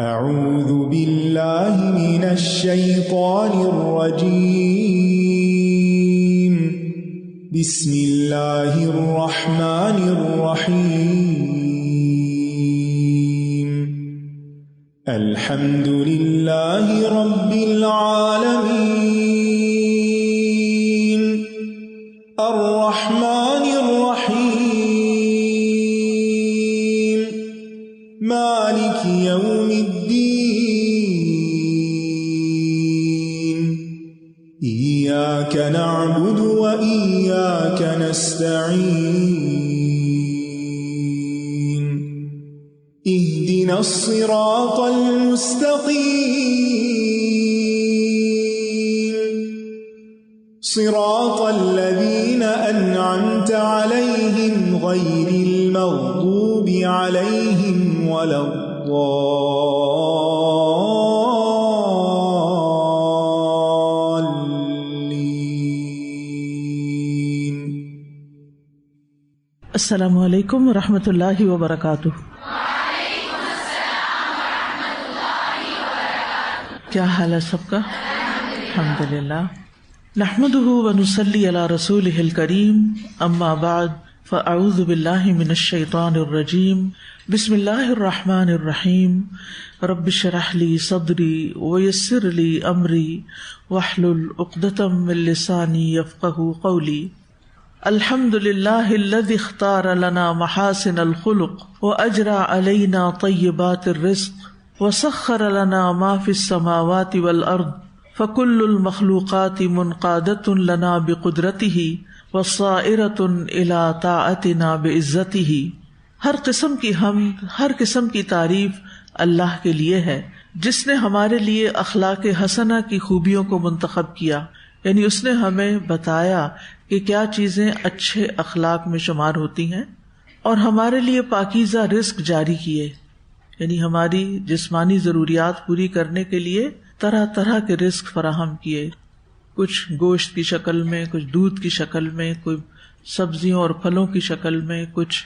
اعوذ باللہ من الشیطان الرجیم بسم اللہ الرحمن الرحیم الحمد للہ رب العالمین الرحمن الرحیم مالک یوم الدین ایاک نعبد و ایاک نستعین اهدنا الصراط المستقیم صراط الذین انعمت علیہم غیر المغضوب علیہم ولا الضالین۔ السلام علیکم ورحمۃ اللہ وبرکاتہ۔ کیا حال ہے سب کا؟ الحمدللہ۔ نحمده ونصلی علی رسولہ الکریم، اما بعد فاعوذ باللہ من الشیطان الرجیم، بسم اللہ الرحمن الرحیم، رب اشرح لی صدری ویسر لی امری واحلل عقدۃ من لسانی یفقہوا قولی۔ الحمد للہ الذی اختار لنا محاسن الخلق واجرى علینا طیبات الرزق وسخر لنا ما في السماوات والارض فكل المخلوقات منقادة لنا بقدرته والصائرة الى طاعتنا بعزته۔ ہر قسم کی حمد، ہر قسم کی تعریف اللہ کے لیے ہے، جس نے ہمارے لیے اخلاق حسنہ کی خوبیوں کو منتخب کیا، یعنی اس نے ہمیں بتایا کہ کیا چیزیں اچھے اخلاق میں شمار ہوتی ہیں، اور ہمارے لیے پاکیزہ رزق جاری کیے، یعنی ہماری جسمانی ضروریات پوری کرنے کے لیے طرح طرح کے رزق فراہم کیے، کچھ گوشت کی شکل میں، کچھ دودھ کی شکل میں، کوئی سبزیوں اور پھلوں کی شکل میں، کچھ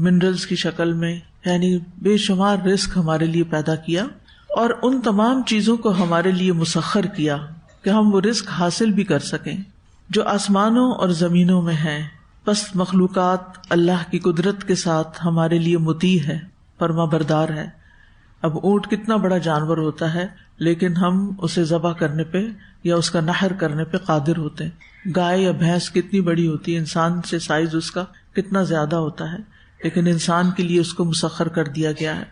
منرلز کی شکل میں، یعنی بے شمار رزق ہمارے لیے پیدا کیا، اور ان تمام چیزوں کو ہمارے لیے مسخر کیا کہ ہم وہ رزق حاصل بھی کر سکیں جو آسمانوں اور زمینوں میں ہیں۔ پس مخلوقات اللہ کی قدرت کے ساتھ ہمارے لیے مطیع ہے، فرما بردار ہے۔ اب اونٹ کتنا بڑا جانور ہوتا ہے، لیکن ہم اسے ذبح کرنے پہ یا اس کا نحر کرنے پہ قادر ہوتے ہیں۔ گائے یا بھینس کتنی بڑی ہوتی ہے، انسان سے سائز اس کا کتنا زیادہ ہوتا ہے، لیکن انسان کے لیے اس کو مسخر کر دیا گیا ہے،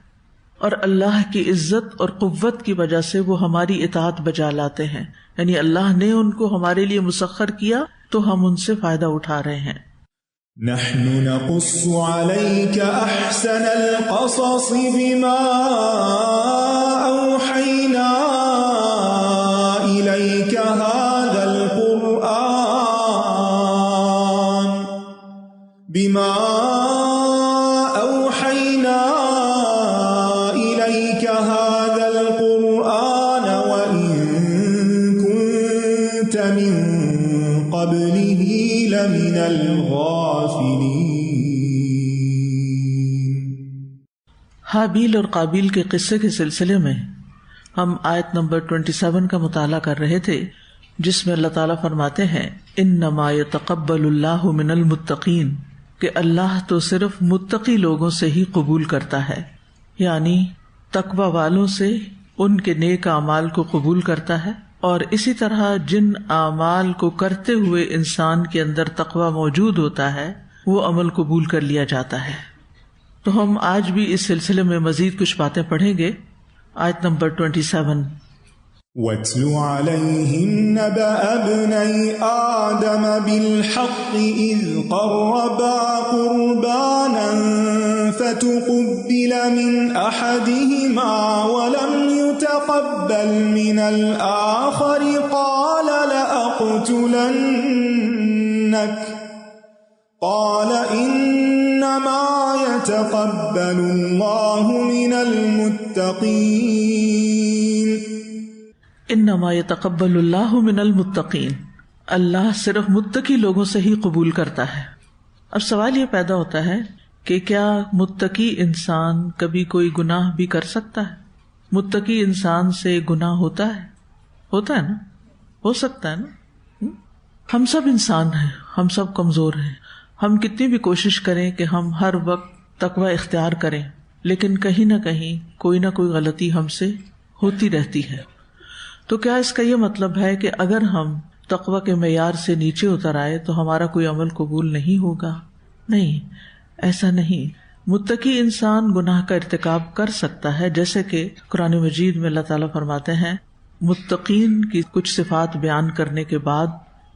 اور اللہ کی عزت اور قوت کی وجہ سے وہ ہماری اطاعت بجا لاتے ہیں، یعنی اللہ نے ان کو ہمارے لیے مسخر کیا تو ہم ان سے فائدہ اٹھا رہے ہیں۔ نحن نقص عليك أحسن القصص بما أوحينا إليك هذا القرآن وإن كنت من قبله لمن الغافلين۔ حابیل اور قابیل کے قصے کے سلسلے میں ہم آیت نمبر 27 کا مطالعہ کر رہے تھے، جس میں اللہ تعالیٰ فرماتے ہیں انما يتقبل اللہ من المتقین، کہ اللہ تو صرف متقی لوگوں سے ہی قبول کرتا ہے، یعنی تقوی والوں سے ان کے نیک اعمال کو قبول کرتا ہے، اور اسی طرح جن اعمال کو کرتے ہوئے انسان کے اندر تقوی موجود ہوتا ہے وہ عمل قبول کر لیا جاتا ہے۔ تو ہم آج بھی اس سلسلے میں مزید کچھ باتیں پڑھیں گے۔ آیت نمبر 27، وَاتْلُ عَلَيْهِمْ نَبَأَ ابْنَيْ آدَمَ بِالْحَقِّ إِذْ قَرَّبَا قُرْبَانًا فَتُقُبِّلَ مِنْ أَحَدِهِمَا وَلَمْ يُتَقَبَّلْ مِنَ الْآخَرِ قَالَ لَأَقْتُلَنَّكَ قَالَ إِنَّمَا يَتَقَبَّلُ اللَّهُ مِنَ الْمُتَّقِينَ۔ انما يتقبل اللہ من المتقین، اللہ صرف متقی لوگوں سے ہی قبول کرتا ہے۔ اب سوال یہ پیدا ہوتا ہے کہ کیا متقی انسان کبھی کوئی گناہ بھی کر سکتا ہے؟ متقی انسان سے گناہ ہوتا ہے نا، ہو سکتا ہے نا. ہم سب انسان ہیں، ہم سب کمزور ہیں. ہم کتنی بھی کوشش کریں کہ ہم ہر وقت تقوی اختیار کریں، لیکن کہیں نہ کہیں کوئی نہ کوئی غلطی ہم سے ہوتی رہتی ہے. تو کیا اس کا یہ مطلب ہے کہ اگر ہم تقوی کے معیار سے نیچے اتر آئے تو ہمارا کوئی عمل قبول نہیں ہوگا؟ نہیں، ایسا نہیں. متقی انسان گناہ کا ارتکاب کر سکتا ہے، جیسے کہ قرآن مجید میں اللہ تعالیٰ فرماتے ہیں متقین کی کچھ صفات بیان کرنے کے بعد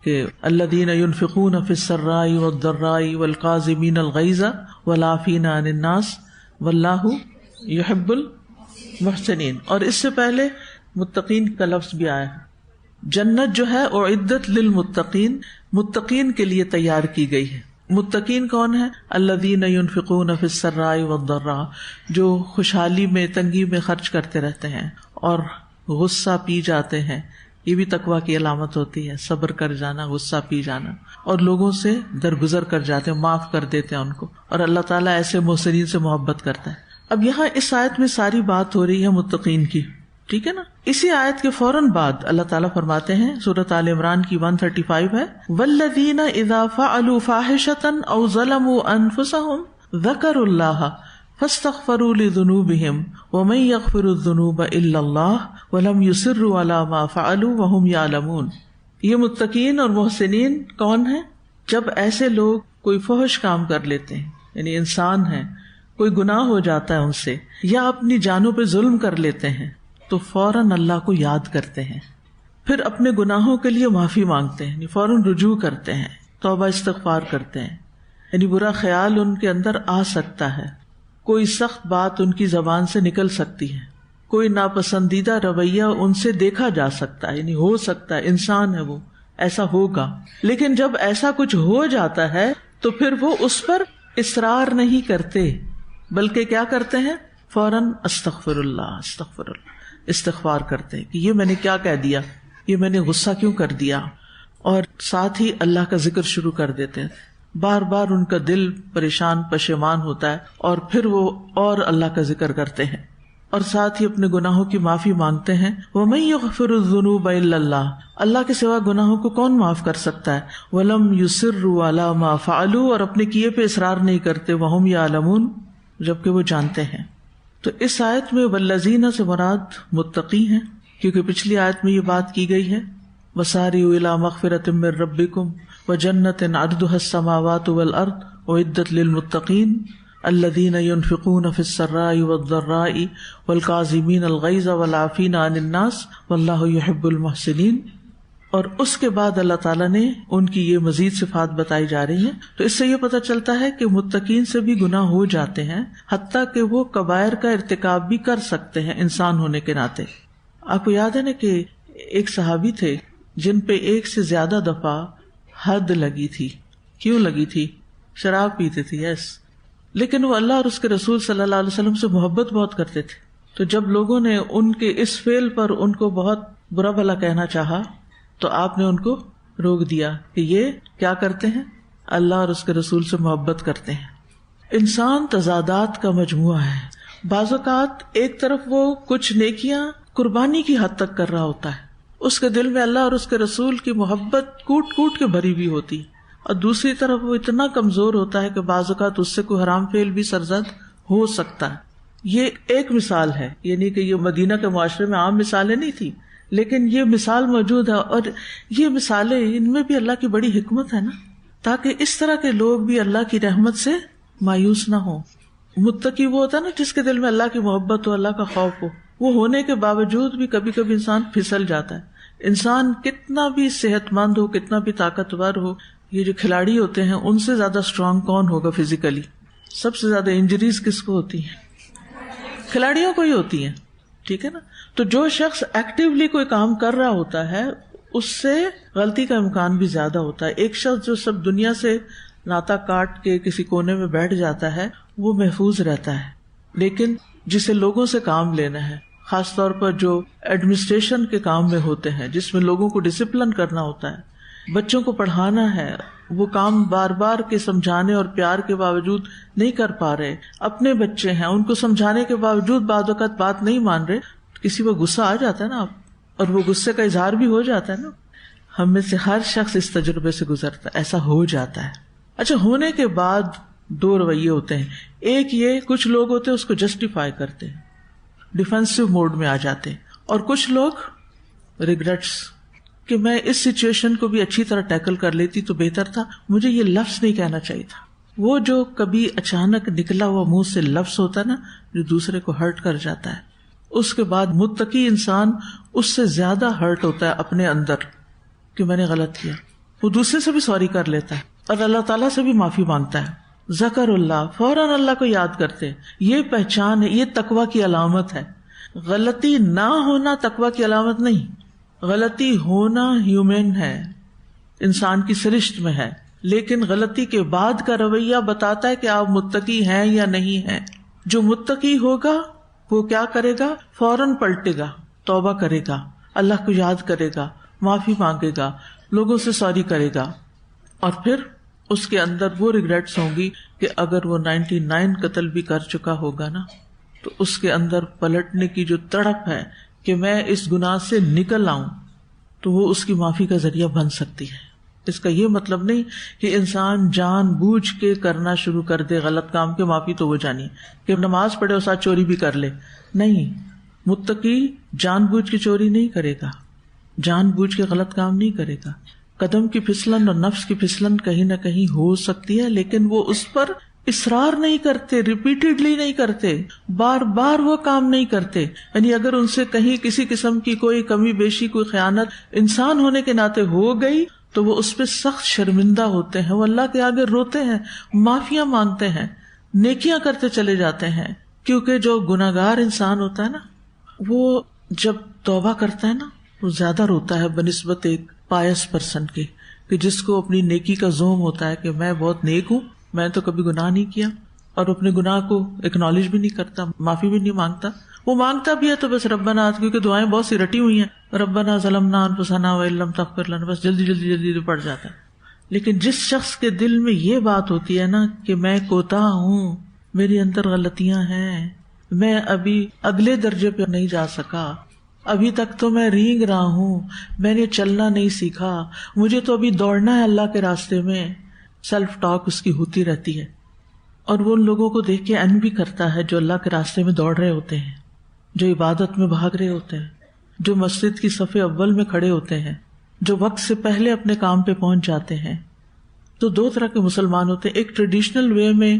کہ الذین ينفقون فی السراء والضراء والکاظمین الغیظ والعافین عن الناس واللہ یحب المحسنین. اور اس سے پہلے متقین کا لفظ بھی آیا ہے. جنت جو ہے اعدت للمتقین، متقین کے لیے تیار کی گئی ہے. متقین کون ہے؟ الذین ينفقون فی السراء والضراء، جو خوشحالی میں تنگی میں خرچ کرتے رہتے ہیں اور غصہ پی جاتے ہیں. یہ بھی تقویٰ کی علامت ہوتی ہے، صبر کر جانا، غصہ پی جانا، اور لوگوں سے درگزر کر جاتے ہیں، معاف کر دیتے ہیں ان کو. اور اللہ تعالیٰ ایسے محسنین سے محبت کرتا ہے. اب یہاں اس آیت میں ساری بات ہو رہی ہے متقین کی، ٹھیک ہے نا. اسی آیت کے فوراً بعد اللہ تعالیٰ فرماتے ہیں، سورۃ آل عمران کی 135 ہے، والذین اذا فعلوا فاحشۃ او ظلموا انفسهم ذکروا اللہ فاستغفروا لذنوبهم ومن یغفر الذنوب الا اللہ ولم یصروا علی ما فعلوا وهم یعلمون. یہ متقین اور محسنین کون ہیں؟ جب ایسے لوگ کوئی فحش کام کر لیتے ہیں، یعنی انسان ہیں، کوئی گناہ ہو جاتا ہے ان سے، یا اپنی جانوں پہ ظلم کر لیتے ہیں، تو فوراً اللہ کو یاد کرتے ہیں، پھر اپنے گناہوں کے لیے معافی مانگتے ہیں، یعنی فوراً رجوع کرتے ہیں، توبہ استغفار کرتے ہیں. یعنی برا خیال ان کے اندر آ سکتا ہے، کوئی سخت بات ان کی زبان سے نکل سکتی ہے، کوئی ناپسندیدہ رویہ ان سے دیکھا جا سکتا ہے، یعنی ہو سکتا ہے، انسان ہے وہ، ایسا ہوگا. لیکن جب ایسا کچھ ہو جاتا ہے تو پھر وہ اس پر اصرار نہیں کرتے، بلکہ کیا کرتے ہیں؟ فوراً استغفر اللہ استغفار کرتے ہیں کہ یہ میں نے کیا کہہ دیا، یہ میں نے غصہ کیوں کر دیا، اور ساتھ ہی اللہ کا ذکر شروع کر دیتے ہیں. بار بار ان کا دل پریشان پشیمان ہوتا ہے اور پھر وہ اور اللہ کا ذکر کرتے ہیں، اور ساتھ ہی اپنے گناہوں کی معافی مانگتے ہیں. وَمَن يَغْفِرُ الذُّنُوبَ إِلَّا اللَّهُ، اللہ کے سوا گناہوں کو کون معاف کر سکتا ہے. وَلَمْ يُصِرُّوا عَلَى مَا فَعَلُوا، اور اپنے کیے پہ اصرار نہیں کرتے. وَهُمْ يَعْلَمُونَ، جبکہ وہ جانتے ہیں. تو اس آیت میں والذین سے مراد متقی ہیں، کیونکہ پچھلی آیت میں یہ بات کی گئی ہے وَسَارِعُوا إِلَىٰ مَغْفِرَةٍ مِّن رَّبِّكُمْ وَجَنَّةٍ عَرْضُهَا السَّمَاوَاتُ وَالْأَرْضُ أُعِدَّتْ لِلْمُتَّقِينَ الَّذِينَ يُنفِقُونَ فِي السَّرَّاءِ وَالضَّرَّاءِ وَالْكَاظِمِينَ الْغَيْظَ وَالْعَافِينَ عَنِ النَّاسِ وَاللَّهُ يُحِبُّ الْمُحْسِنِينَ. اور اس کے بعد اللہ تعالیٰ نے ان کی یہ مزید صفات بتائی جا رہی ہیں. تو اس سے یہ پتہ چلتا ہے کہ متقین سے بھی گناہ ہو جاتے ہیں، حتیٰ کہ وہ کبائر کا ارتکاب بھی کر سکتے ہیں انسان ہونے کے ناطے. آپ کو یاد ہے نا کہ ایک صحابی تھے جن پہ ایک سے زیادہ دفعہ حد لگی تھی. کیوں لگی تھی؟ شراب پیتے تھے، یس، لیکن وہ اللہ اور اس کے رسول صلی اللہ علیہ وسلم سے محبت بہت کرتے تھے. تو جب لوگوں نے ان کے اس فعل پر ان کو بہت برا بھلا کہنا چاہا تو آپ نے ان کو روک دیا کہ یہ کیا کرتے ہیں؟ اللہ اور اس کے رسول سے محبت کرتے ہیں. انسان تضادات کا مجموعہ ہے. بعض اوقات ایک طرف وہ کچھ نیکیاں قربانی کی حد تک کر رہا ہوتا ہے، اس کے دل میں اللہ اور اس کے رسول کی محبت کوٹ کوٹ کے بھری ہوئی ہوتی، اور دوسری طرف وہ اتنا کمزور ہوتا ہے کہ بعض اوقات اس سے کوئی حرام فعل بھی سرزد ہو سکتا ہے. یہ ایک مثال ہے، یعنی کہ یہ مدینہ کے معاشرے میں عام مثالیں نہیں تھی، لیکن یہ مثال موجود ہے. اور یہ مثالیں، ان میں بھی اللہ کی بڑی حکمت ہے نا، تاکہ اس طرح کے لوگ بھی اللہ کی رحمت سے مایوس نہ ہوں. متقی وہ ہوتا ہے نا جس کے دل میں اللہ کی محبت ہو، اللہ کا خوف ہو. وہ ہونے کے باوجود بھی کبھی کبھی انسان پھسل جاتا ہے. انسان کتنا بھی صحت مند ہو، کتنا بھی طاقتور ہو، یہ جو کھلاڑی ہوتے ہیں ان سے زیادہ اسٹرانگ کون ہوگا فزیکلی؟ سب سے زیادہ انجریز کس کو ہوتی ہیں؟ کھلاڑیوں کو ہی ہوتی ہیں، ٹھیک ہے نا. تو جو شخص ایکٹیولی کوئی کام کر رہا ہوتا ہے اس سے غلطی کا امکان بھی زیادہ ہوتا ہے. ایک شخص جو سب دنیا سے ناتا کاٹ کے کسی کونے میں بیٹھ جاتا ہے وہ محفوظ رہتا ہے، لیکن جسے لوگوں سے کام لینا ہے، خاص طور پر جو ایڈمنسٹریشن کے کام میں ہوتے ہیں، جس میں لوگوں کو ڈسپلن کرنا ہوتا ہے، بچوں کو پڑھانا ہے، وہ کام بار بار کے سمجھانے اور پیار کے باوجود نہیں کر پا رہے، اپنے بچے ہیں ان کو سمجھانے کے باوجود بعض اوقات بات نہیں مان رہے، کسی کو غصہ آ جاتا ہے نا اور وہ غصے کا اظہار بھی ہو جاتا ہے نا. ہم میں سے ہر شخص اس تجربے سے گزرتا ہے, ایسا ہو جاتا ہے. اچھا, ہونے کے بعد دو رویے ہوتے ہیں. ایک یہ, کچھ لوگ ہوتے ہیں اس کو جسٹیفائی کرتے ہیں, ڈیفینسو موڈ میں آ جاتے ہیں, اور کچھ لوگ ریگریٹس کہ میں اس سچویشن کو بھی اچھی طرح ٹیکل کر لیتی تو بہتر تھا, مجھے یہ لفظ نہیں کہنا چاہیے تھا. وہ جو کبھی اچانک نکلا ہوا منہ سے لفظ ہوتا ہے نا, جو دوسرے کو ہرٹ کر جاتا ہے, اس کے بعد متقی انسان اس سے زیادہ ہرٹ ہوتا ہے اپنے اندر کہ میں نے غلط کیا. وہ دوسرے سے بھی سوری کر لیتا ہے اور اللہ تعالیٰ سے بھی معافی مانگتا ہے. ذکر اللہ, فوراً اللہ کو یاد کرتے. یہ پہچان ہے, یہ تقویٰ کی علامت ہے. غلطی نہ ہونا تقویٰ کی علامت نہیں, غلطی ہونا ہیومن ہے, انسان کی سرشت میں ہے, لیکن غلطی کے بعد کا رویہ بتاتا ہے کہ آپ متقی ہیں یا نہیں ہیں. جو متقی ہوگا وہ کیا کرے گا؟ فوراً پلٹے گا, توبہ کرے گا, اللہ کو یاد کرے گا, معافی مانگے گا, لوگوں سے سوری کرے گا, اور پھر اس کے اندر وہ ریگریٹس ہوں گی کہ اگر وہ 99 قتل بھی کر چکا ہوگا نا, تو اس کے اندر پلٹنے کی جو تڑپ ہے کہ میں اس گناہ سے نکل آؤں, تو وہ اس کی معافی کا ذریعہ بن سکتی ہے. اس کا یہ مطلب نہیں کہ انسان جان بوجھ کے کرنا شروع کر دے غلط کام کے معافی تو وہ جانی کہ نماز پڑھے اور ساتھ چوری بھی کر لے. نہیں, متقی جان بوجھ کے چوری نہیں کرے گا, جان بوجھ کے غلط کام نہیں کرے گا. قدم کی پھسلن اور نفس کی پھسلن کہیں نہ کہیں ہو سکتی ہے, لیکن وہ اس پر اصرار نہیں کرتے, ریپیٹڈلی نہیں کرتے, بار بار وہ کام نہیں کرتے. یعنی اگر ان سے کہیں کسی قسم کی کوئی کمی بیشی, کوئی خیانت انسان ہونے کے ناطے ہو گئی تو وہ اس پہ سخت شرمندہ ہوتے ہیں, وہ اللہ کے آگے روتے ہیں, معافیاں مانگتے ہیں, نیکیاں کرتے چلے جاتے ہیں. کیونکہ جو گناہگار انسان ہوتا ہے نا, وہ جب توبہ کرتا ہے نا, وہ زیادہ روتا ہے بنسبت ایک پائس پرسن کے, کہ جس کو اپنی نیکی کا زوم ہوتا ہے کہ میں بہت نیک ہوں, میں تو کبھی گناہ نہیں کیا, اور اپنے گناہ کو اکنالج بھی نہیں کرتا, معافی بھی نہیں مانگتا. وہ مانگتا بھی ہے تو بس ربنا, کیونکہ دعائیں بہت سی رٹی ہوئی ہیں, ربنا ظلمنا انفسنا وان لم تغفر لنا, بس جلدی جلدی جلدی پڑ جاتا ہے. لیکن جس شخص کے دل میں یہ بات ہوتی ہے نا کہ میں کوتاہ ہوں, میری اندر غلطیاں ہیں, میں ابھی اگلے درجے پہ نہیں جا سکا, ابھی تک تو میں رینگ رہا ہوں, میں نے چلنا نہیں سیکھا, مجھے تو ابھی دوڑنا ہے اللہ کے راستے میں, سیلف ٹاک اس کی ہوتی رہتی ہے. اور وہ ان لوگوں کو دیکھ کے انوی کرتا ہے جو اللہ کے راستے میں دوڑ رہے ہوتے ہیں, جو عبادت میں بھاگ رہے ہوتے ہیں, جو مسجد کی صف اول میں کھڑے ہوتے ہیں, جو وقت سے پہلے اپنے کام پہ پہنچ جاتے ہیں. تو دو طرح کے مسلمان ہوتے ہیں, ایک ٹریڈیشنل وے میں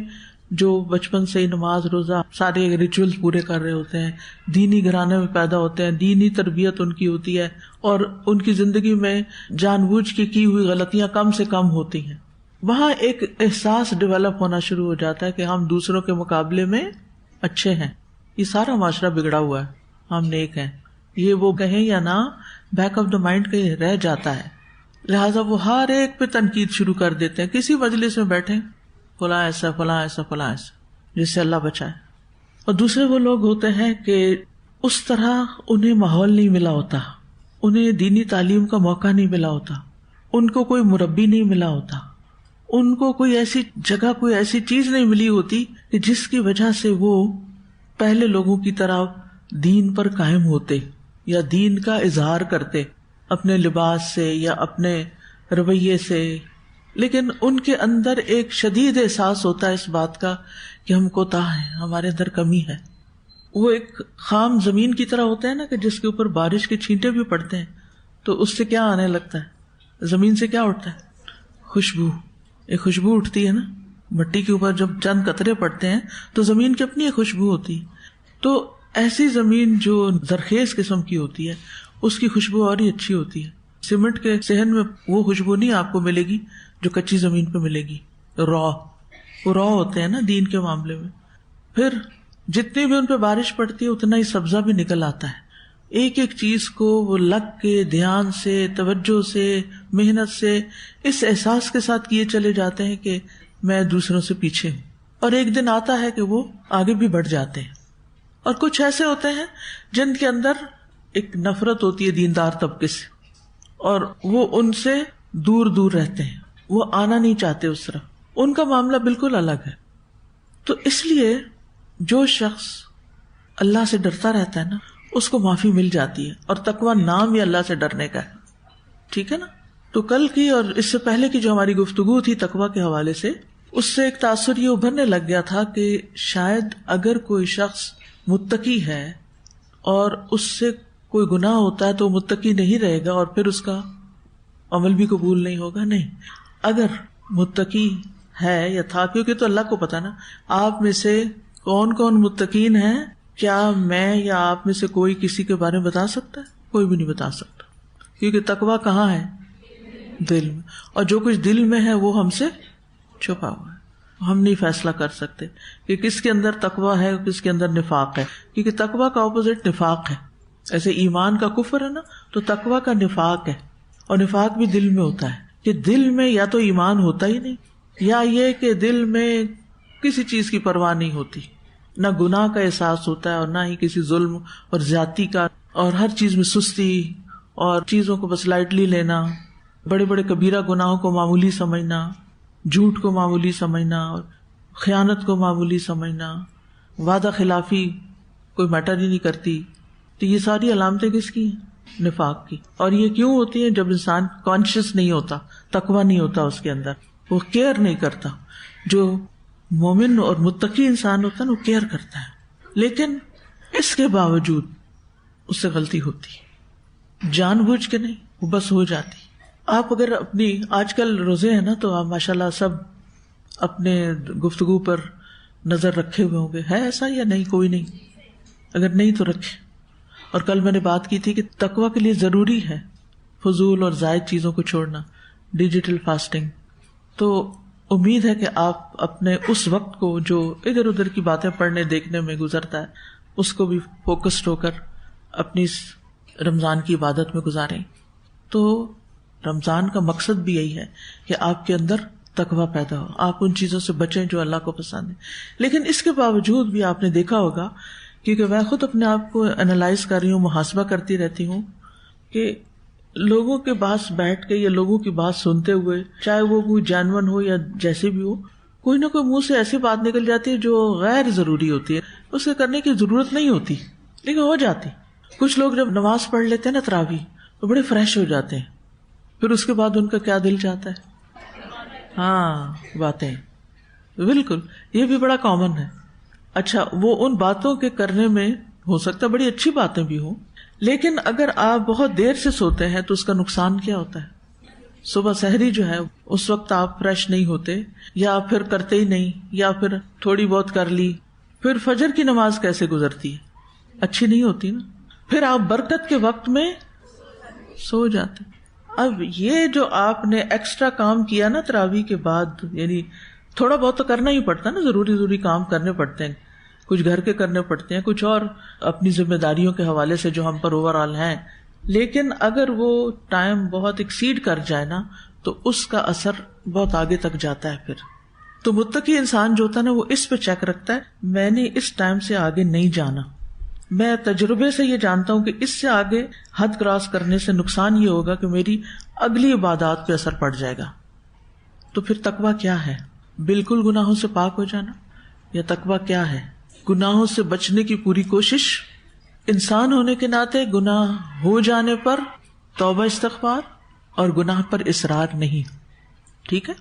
جو بچپن سے ہی نماز روزہ سارے ریچول پورے کر رہے ہوتے ہیں, دینی گھرانے میں پیدا ہوتے ہیں, دینی تربیت ان کی ہوتی ہے, اور ان کی زندگی میں جان بوجھ کے کی ہوئی غلطیاں کم سے کم ہوتی ہیں. وہاں ایک احساس ڈیولپ ہونا شروع ہو جاتا ہے کہ ہم دوسروں کے مقابلے میں اچھے ہیں, یہ سارا معاشرہ بگڑا ہوا ہے, ہم نیک ہیں. یہ وہ کہیں یا نہ, بیک آف دا مائنڈ کہیں رہ جاتا ہے. لہٰذا وہ ہر ایک پہ تنقید شروع کر دیتے ہیں. کسی مجلس میں بیٹھے, فلاں ایسا فلاں ایسا فلاں ایسا, جس سے اللہ بچائے. اور دوسرے وہ لوگ ہوتے ہیں کہ اس طرح انہیں ماحول نہیں ملا ہوتا, انہیں دینی تعلیم کا موقع نہیں ملا ہوتا, ان کو کوئی مربی نہیں ملا ہوتا, ان کو کوئی ایسی جگہ, کوئی ایسی چیز نہیں ملی ہوتی کہ جس کی وجہ سے وہ پہلے لوگوں کی طرح دین پر قائم ہوتے یا دین کا اظہار کرتے اپنے لباس سے یا اپنے رویے سے. لیکن ان کے اندر ایک شدید احساس ہوتا ہے اس بات کا کہ ہم کوتاہ ہیں, ہمارے اندر کمی ہے. وہ ایک خام زمین کی طرح ہوتا ہے نا, کہ جس کے اوپر بارش کے چھینٹے بھی پڑتے ہیں تو اس سے کیا آنے لگتا ہے, زمین سے کیا اٹھتا ہے, خوشبو. ایک خوشبو اٹھتی ہے نا, مٹی کے اوپر جب چند قطرے پڑتے ہیں تو زمین کی اپنی ایک خوشبو ہوتی ہے. تو ایسی زمین جو زرخیز قسم کی ہوتی ہے, اس کی خوشبو اور ہی اچھی ہوتی ہے. سیمنٹ کے صحن میں وہ خوشبو نہیں آپ کو ملے گی جو کچی زمین پہ ملے گی. وہ را ہوتے ہیں نا دین کے معاملے میں. پھر جتنی بھی ان پہ بارش پڑتی ہے اتنا ہی سبزہ بھی نکل آتا ہے. ایک ایک چیز کو وہ لگ کے, دھیان سے, توجہ سے, محنت سے, اس احساس کے ساتھ کیے چلے جاتے ہیں کہ میں دوسروں سے پیچھے ہوں. اور ایک دن آتا ہے کہ وہ آگے بھی بڑھ جاتے ہیں. اور کچھ ایسے ہوتے ہیں جن کے اندر ایک نفرت ہوتی ہے دیندار طبقے سے, اور وہ ان سے دور دور رہتے ہیں, وہ آنا نہیں چاہتے اس طرف. ان کا معاملہ بالکل الگ ہے. تو اس لیے جو شخص اللہ سے ڈرتا رہتا ہے نا, اس کو معافی مل جاتی ہے. اور تقویٰ نام ہی اللہ سے ڈرنے کا ہے. ٹھیک ہے نا. تو کل کی اور اس سے پہلے کی جو ہماری گفتگو تھی تقویٰ کے حوالے سے، اس سے ایک تاثر یہ ابھرنے لگ گیا تھا کہ شاید اگر کوئی شخص متقی ہے اور اس سے کوئی گناہ ہوتا ہے تو وہ متقی نہیں رہے گا اور پھر اس کا عمل بھی قبول نہیں ہوگا. نہیں، اگر متقی ہے یا تھا، کیونکہ تو اللہ کو پتا نا آپ میں سے کون کون متقین ہیں. کیا میں یا آپ میں سے کوئی کسی کے بارے میں بتا سکتا ہے؟ کوئی بھی نہیں بتا سکتا، کیونکہ تقویٰ کہاں ہے؟ دل میں. اور جو کچھ دل میں ہے وہ ہم سے چھپا ہوا ہے. ہم نہیں فیصلہ کر سکتے کہ کس کے اندر تقویٰ ہے اور کس کے اندر نفاق ہے، کیونکہ تقویٰ کا اپوزٹ نفاق ہے. ایسے ایمان کا کفر ہے نا، تو تقویٰ کا نفاق ہے. اور نفاق بھی دل میں ہوتا ہے کہ دل میں یا تو ایمان ہوتا ہی نہیں، یا یہ کہ دل میں کسی چیز کی پرواہ نہیں ہوتی، نہ گناہ کا احساس ہوتا ہے اور نہ ہی کسی ظلم اور زیادتی کا، اور ہر چیز میں سستی اور چیزوں کو بس لائٹلی لینا، بڑے بڑے کبیرہ گناہوں کو معمولی سمجھنا، جھوٹ کو معمولی سمجھنا اور خیانت کو معمولی سمجھنا، وعدہ خلافی کوئی میٹر ہی نہیں کرتی. تو یہ ساری علامتیں کس کی ہیں؟ نفاق کی. اور یہ کیوں ہوتی ہیں؟ جب انسان کانشیس نہیں ہوتا، تقویٰ نہیں ہوتا اس کے اندر، وہ کیئر نہیں کرتا. جو مومن اور متقی انسان ہوتا ہے نا وہ کیئر کرتا ہے، لیکن اس کے باوجود اس سے غلطی ہوتی ہے، جان بوجھ کے نہیں، وہ بس ہو جاتی. آپ اگر اپنی آج کل روزے ہیں نا تو آپ ماشاءاللہ سب اپنے گفتگو پر نظر رکھے ہوئے ہوں گے. ہے ایسا یا نہیں؟ کوئی نہیں؟ اگر نہیں تو رکھے. اور کل میں نے بات کی تھی کہ تقویٰ کے لیے ضروری ہے فضول اور زائد چیزوں کو چھوڑنا، ڈیجیٹل فاسٹنگ. تو امید ہے کہ آپ اپنے اس وقت کو جو ادھر ادھر کی باتیں پڑھنے دیکھنے میں گزرتا ہے اس کو بھی فوکسڈ ہو کر اپنی رمضان کی عبادت میں گزاریں. تو رمضان کا مقصد بھی یہی ہے کہ آپ کے اندر تقویٰ پیدا ہو، آپ ان چیزوں سے بچیں جو اللہ کو پسند ہے. لیکن اس کے باوجود بھی آپ نے دیکھا ہوگا، کیونکہ میں خود اپنے آپ کو انالائز کر رہی ہوں، محاسبہ کرتی رہتی ہوں، کہ لوگوں کے پاس بیٹھ کے یا لوگوں کی بات سنتے ہوئے، چاہے وہ کوئی جانور ہو یا جیسے بھی ہو، کوئی نہ کوئی منہ سے ایسی بات نکل جاتی ہے جو غیر ضروری ہوتی ہے، اسے کرنے کی ضرورت نہیں ہوتی لیکن ہو جاتی. کچھ لوگ جب نماز پڑھ لیتے ہیں نا تراویح تو بڑے فریش ہو جاتے ہیں، پھر اس کے بعد ان کا کیا دل چاہتا ہے؟ ہاں باتیں. بالکل، یہ بھی بڑا کامن ہے. اچھا، وہ ان باتوں کے کرنے میں ہو سکتا ہے بڑی اچھی باتیں بھی ہوں، لیکن اگر آپ بہت دیر سے سوتے ہیں تو اس کا نقصان کیا ہوتا ہے؟ صبح سحری جو ہے اس وقت آپ فریش نہیں ہوتے، یا پھر کرتے ہی نہیں، یا پھر تھوڑی بہت کر لی، پھر فجر کی نماز کیسے گزرتی ہے؟ اچھی نہیں ہوتی نا. پھر آپ برکت کے وقت میں سو جاتے. اب یہ جو آپ نے ایکسٹرا کام کیا نا تراویح کے بعد، یعنی تھوڑا بہت تو کرنا ہی پڑتا نا، ضروری کام کرنے پڑتے ہیں، کچھ گھر کے کرنے پڑتے ہیں، کچھ اور اپنی ذمہ داریوں کے حوالے سے جو ہم پر اوور آل ہیں. لیکن اگر وہ ٹائم بہت ایکسیڈ کر جائے نا تو اس کا اثر بہت آگے تک جاتا ہے. پھر تو متقی انسان جو ہوتا ہے نا وہ اس پہ چیک رکھتا ہے، میں نے اس ٹائم سے آگے نہیں جانا. میں تجربے سے یہ جانتا ہوں کہ اس سے آگے حد کراس کرنے سے نقصان یہ ہوگا کہ میری اگلی عبادات پہ اثر پڑ جائے گا. تو پھر تقویٰ کیا ہے؟ بالکل گناہوں سے پاک ہو جانا. یا تقویٰ کیا ہے؟ گناہوں سے بچنے کی پوری کوشش، انسان ہونے کے ناطے گناہ ہو جانے پر توبہ استغفار، اور گناہ پر اصرار نہیں. ٹھیک ہے،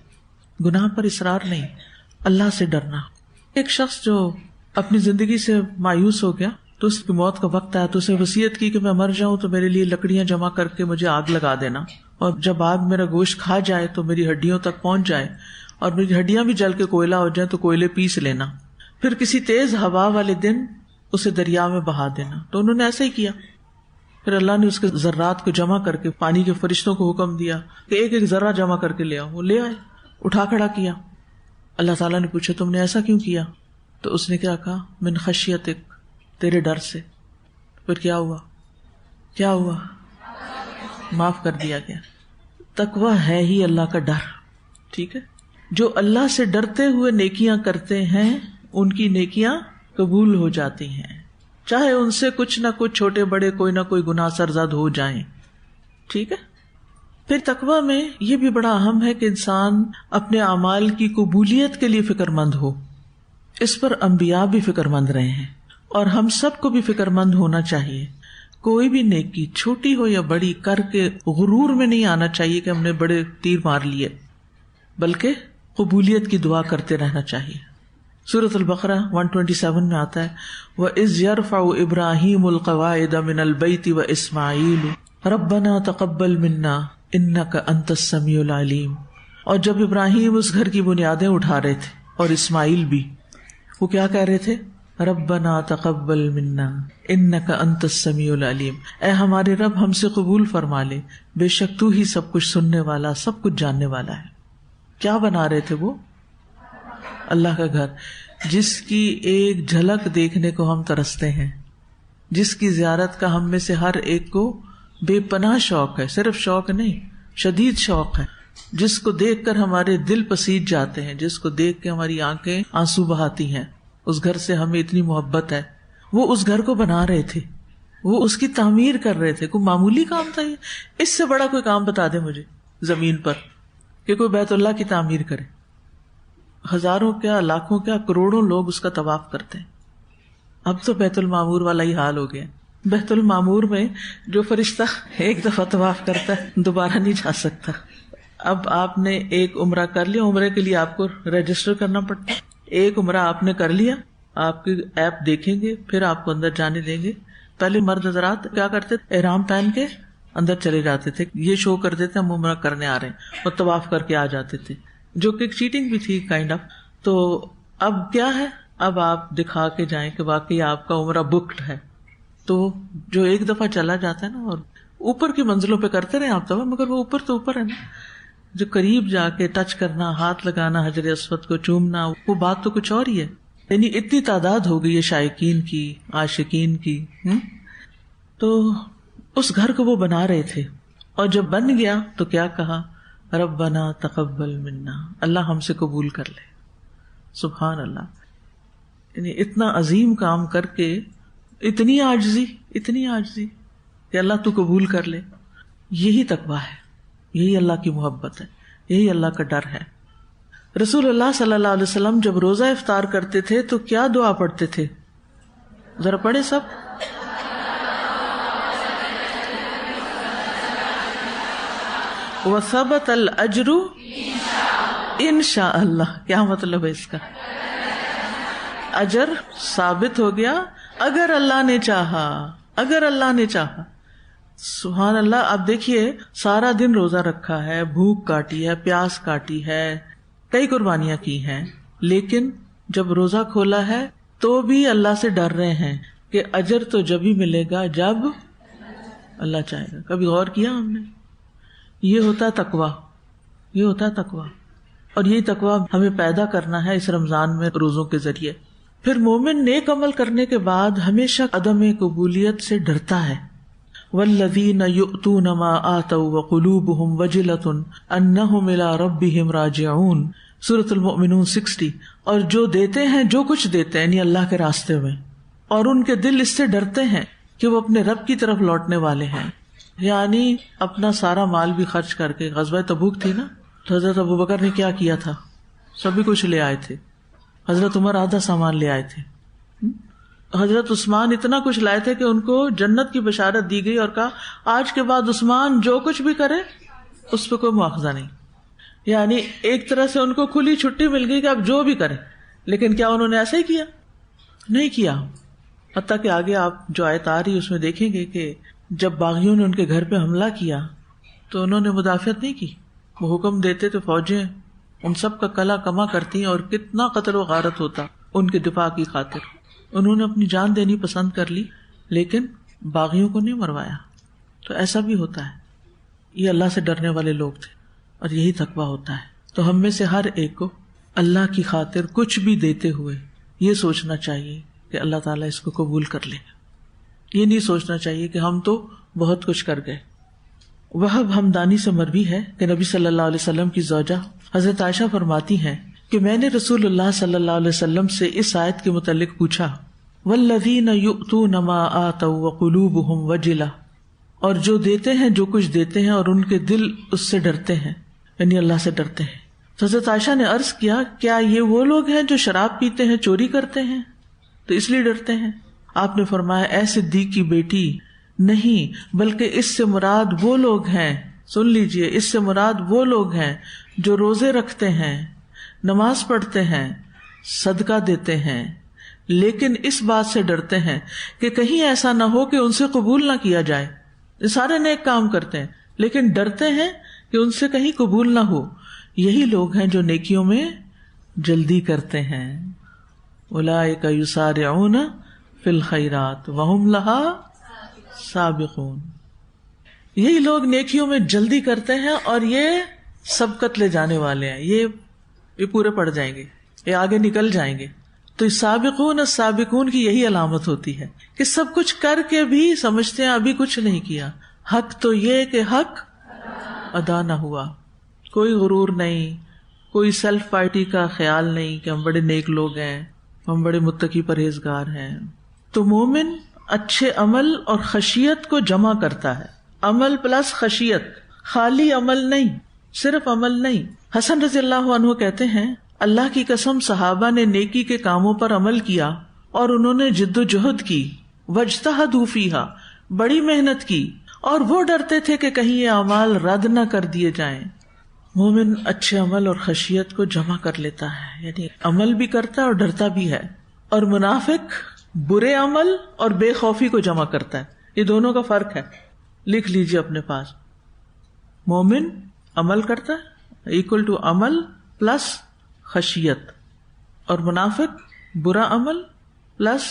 گناہ پر اصرار نہیں، اللہ سے ڈرنا. ایک شخص جو اپنی زندگی سے مایوس ہو گیا تو اس کی موت کا وقت آیا تو اسے وصیت کی کہ میں مر جاؤں تو میرے لیے لکڑیاں جمع کر کے مجھے آگ لگا دینا، اور جب آگ میرا گوشت کھا جائے تو میری ہڈیوں تک پہنچ جائے اور میری ہڈیاں بھی جل کے کوئلہ ہو جائیں تو کوئلے پیس لینا، پھر کسی تیز ہوا والے دن اسے دریا میں بہا دینا. تو انہوں نے ایسا ہی کیا. پھر اللہ نے اس کے ذرات کو جمع کر کے پانی کے فرشتوں کو حکم دیا کہ ایک ایک ذرہ جمع کر کے لے آؤ. وہ لے آئے، اٹھا کھڑا کیا. اللہ تعالیٰ نے پوچھا تم نے ایسا کیوں کیا؟ تو اس نے کیا کہا؟ من خشیتک، تیرے ڈر سے. پھر کیا ہوا؟ معاف کر دیا گیا. تقویٰ ہے ہی اللہ کا ڈر. ٹھیک ہے، جو اللہ سے ڈرتے ہوئے نیکیاں کرتے ہیں ان کی نیکیاں قبول ہو جاتی ہیں، چاہے ان سے کچھ نہ کچھ چھوٹے بڑے کوئی نہ کوئی گناہ سرزد ہو جائیں. ٹھیک ہے. پھر تقویٰ میں یہ بھی بڑا اہم ہے کہ انسان اپنے اعمال کی قبولیت کے لیے فکر مند ہو. اس پر انبیاء بھی فکر مند رہے ہیں اور ہم سب کو بھی فکر مند ہونا چاہیے. کوئی بھی نیکی چھوٹی ہو یا بڑی کر کے غرور میں نہیں آنا چاہیے کہ ہم نے بڑے تیر مار لیے، بلکہ قبولیت کی دعا کرتے رہنا چاہیے. سورۃ البقرہ 127 میں آتا ہے وَإِذْ يَرْفَعُ إِبْرَاهِيمُ الْقَوَاعِدَ مِنَ الْبَيْتِ وَإِسْمَاعِيلُ رَبَّنَا تَقَبَّلْ مِنَّا إِنَّكَ أَنْتَ السَّمِيعُ الْعَلِيمُ. اور جب ابراہیم اس گھر کی بنیادیں اٹھا رہے تھے اور اسماعیل بھی، وہ کیا کہہ رہے تھے؟ ربنا تقبل منا انک انت السمیع العلیم، اے ہمارے رب ہم سے قبول فرما لے، بے شک تو ہی سب کچھ سننے والا، سب کچھ جاننے والا ہے. کیا بنا رہے تھے وہ؟ اللہ کا گھر، جس کی ایک جھلک دیکھنے کو ہم ترستے ہیں، جس کی زیارت کا ہم میں سے ہر ایک کو بے پناہ شوق ہے، صرف شوق نہیں، شدید شوق ہے، جس کو دیکھ کر ہمارے دل پسیج جاتے ہیں، جس کو دیکھ کے ہماری آنکھیں آنسو بہاتی ہیں. اس گھر سے ہمیں اتنی محبت ہے. وہ اس گھر کو بنا رہے تھے، وہ اس کی تعمیر کر رہے تھے. کوئی معمولی کام تھا یہ؟ اس سے بڑا کوئی کام بتا دے مجھے زمین پر کہ کوئی بیت اللہ کی تعمیر کرے. ہزاروں کیا، لاکھوں کیا، کروڑوں لوگ اس کا طواف کرتے ہیں. اب تو بیت المعمور والا ہی حال ہو گیا. بیت المعمور میں جو فرشتہ ایک دفعہ طواف کرتا ہے دوبارہ نہیں جا سکتا. اب آپ نے ایک عمرہ کر لیا، عمرے کے لیے آپ کو رجسٹر کرنا پڑتا ہے. ایک عمرہ آپ نے کر لیا، آپ کی ایپ دیکھیں گے، پھر آپ کو اندر جانے دیں گے. پہلے مرد حضرات کیا کرتے تھے؟ احرام پہن کے اندر چلے جاتے تھے، یہ شو کر دیتے ہم عمرہ کرنے آ رہے ہیں، اور طواف کر کے آ جاتے تھے، جو کہ چیٹنگ بھی تھی کائنڈ آف. تو اب کیا ہے؟ اب آپ دکھا کے جائیں کہ واقعی آپ کا عمرہ بکڈ ہے. تو جو ایک دفعہ چلا جاتا ہے نا، اور اوپر کی منزلوں پہ کرتے رہے آپ تو، مگر وہ اوپر تو اوپر ہے نا، جو قریب جا کے ٹچ کرنا، ہاتھ لگانا حجر اسود کو، چومنا، وہ بات تو کچھ اور ہی ہے. یعنی اتنی تعداد ہو گئی ہے شائقین کی، عاشقین کی. تو اس گھر کو وہ بنا رہے تھے، اور جب بن گیا تو کیا کہا؟ ربنا تقبل منا، اللہ ہم سے قبول کر لے. سبحان اللہ. یعنی اتنا عظیم کام کر کے اتنی عاجزی کہ اللہ تو قبول کر لے. یہی تقویٰ ہے، یہی اللہ کی محبت ہے، یہی اللہ کا ڈر ہے. رسول اللہ صلی اللہ علیہ وسلم جب روزہ افطار کرتے تھے تو کیا دعا پڑھتے تھے؟ ذرا پڑھے سب. وَثَبَتَ الْأَجْرُ إِنشَاءَ اللَّهِ. کیا مطلب ہے اس کا؟ اجر ثابت ہو گیا اگر اللہ نے چاہا، اگر اللہ نے چاہا. سبحان اللہ. آپ دیکھیے سارا دن روزہ رکھا ہے، بھوک کاٹی ہے، پیاس کاٹی ہے، کئی قربانیاں کی ہیں، لیکن جب روزہ کھولا ہے تو بھی اللہ سے ڈر رہے ہیں کہ اجر تو جب ہی ملے گا جب اللہ چاہے گا. کبھی غور کیا ہم نے؟ یہ ہوتا ہے تقویٰ، یہ ہوتا ہے تقویٰ. اور یہی تقویٰ ہمیں پیدا کرنا ہے اس رمضان میں روزوں کے ذریعے. پھر مومن نیک عمل کرنے کے بعد ہمیشہ عدم قبولیت سے ڈرتا ہے. والذین یؤتون ما آتوا وقلوبهم وجلۃ انہم الی ربہم راجعون. سورۃ المؤمنون 60. اور جو دیتے ہیں، جو کچھ دیتے ہیں یعنی اللہ کے راستے میں، اور ان کے دل اس سے ڈرتے ہیں کہ وہ اپنے رب کی طرف لوٹنے والے ہیں. یعنی اپنا سارا مال بھی خرچ کر کے، غزوہ تبوک تھی نا، تو حضرت ابوبکر نے کیا کیا تھا؟ سبھی کچھ لے آئے تھے. حضرت عمر آدھا سامان لے آئے تھے. حضرت عثمان اتنا کچھ لائے تھے کہ ان کو جنت کی بشارت دی گئی اور کہا آج کے بعد عثمان جو کچھ بھی کرے اس پہ کوئی مواخذہ نہیں. یعنی ایک طرح سے ان کو کھلی چھٹی مل گئی کہ اب جو بھی کرے. لیکن کیا انہوں نے ایسا ہی کیا؟ نہیں کیا. حتیٰ کہ آگے آپ جو آیت آ رہی اس میں دیکھیں گے کہ جب باغیوں نے ان کے گھر پہ حملہ کیا تو انہوں نے مدافعت نہیں کی. وہ حکم دیتے تو فوجیں ان سب کا کلا کما کرتی ہیں، اور کتنا قتل و غارت ہوتا ان کے دفاع کی خاطر. انہوں نے اپنی جان دینی پسند کر لی، لیکن باغیوں کو نہیں مروایا. تو ایسا بھی ہوتا ہے. یہ اللہ سے ڈرنے والے لوگ تھے، اور یہی تقویٰ ہوتا ہے. تو ہم میں سے ہر ایک کو اللہ کی خاطر کچھ بھی دیتے ہوئے یہ سوچنا چاہیے کہ اللہ تعالیٰ اس کو قبول کر لے. یہ نہیں سوچنا چاہیے کہ ہم تو بہت کچھ کر گئے. وہب ہمدانی سے مروی ہے کہ نبی صلی اللہ علیہ وسلم کی زوجہ حضرت عائشہ فرماتی ہیں کہ میں نے رسول اللہ صلی اللہ علیہ وسلم سے اس آیت کے متعلق پوچھا، والذین یؤتون ما آتوا وقلوبهم وجلہ، اور جو دیتے ہیں، جو کچھ دیتے ہیں اور ان کے دل اس سے ڈرتے ہیں، یعنی اللہ سے ڈرتے ہیں. حضرت عائشہ نے عرض کیا کیا یہ وہ لوگ ہیں جو شراب پیتے ہیں، چوری کرتے ہیں، تو اس لیے ڈرتے ہیں؟ آپ نے فرمایا اے صدیق کی بیٹی، نہیں بلکہ اس سے مراد وہ لوگ ہیں، سن لیجئے، اس سے مراد وہ لوگ ہیں جو روزے رکھتے ہیں، نماز پڑھتے ہیں، صدقہ دیتے ہیں، لیکن اس بات سے ڈرتے ہیں کہ کہیں ایسا نہ ہو کہ ان سے قبول نہ کیا جائے. یہ سارے نیک کام کرتے ہیں لیکن ڈرتے ہیں کہ ان سے کہیں قبول نہ ہو. یہی لوگ ہیں جو نیکیوں میں جلدی کرتے ہیں. اولئک یسارعون فی الخیرات وہم لہا سابقون. یہی لوگ نیکیوں میں جلدی کرتے ہیں اور یہ سبقت لے جانے والے ہیں، یہ پورے پڑ جائیں گے، یہ آگے نکل جائیں گے. تو سابقون السابقون کی یہی علامت ہوتی ہے کہ سب کچھ کر کے بھی سمجھتے ہیں ابھی کچھ نہیں کیا. حق تو یہ کہ حق ادا نہ ہوا. کوئی غرور نہیں، کوئی سیلف پارٹی کا خیال نہیں کہ ہم بڑے نیک لوگ ہیں، ہم بڑے متقی پرہیزگار ہیں. تو مومن اچھے عمل اور خشیت کو جمع کرتا ہے. عمل پلس خشیت، خالی عمل نہیں، صرف عمل نہیں. حسن رضی اللہ عنہ کہتے ہیں اللہ کی قسم صحابہ نے نیکی کے کاموں پر عمل کیا اور انہوں نے جد و جہد کی، واجتہدوا فیہا، بڑی محنت کی، اور وہ ڈرتے تھے کہ کہیں یہ اعمال رد نہ کر دیے جائیں. مومن اچھے عمل اور خشیت کو جمع کر لیتا ہے، یعنی عمل بھی کرتا ہے اور ڈرتا بھی ہے. اور منافق برے عمل اور بے خوفی کو جمع کرتا ہے. یہ دونوں کا فرق ہے، لکھ لیجیے اپنے پاس. مومن عمل کرتا ہے ایکول ٹو عمل پلس خشیت، اور منافق برا عمل پلس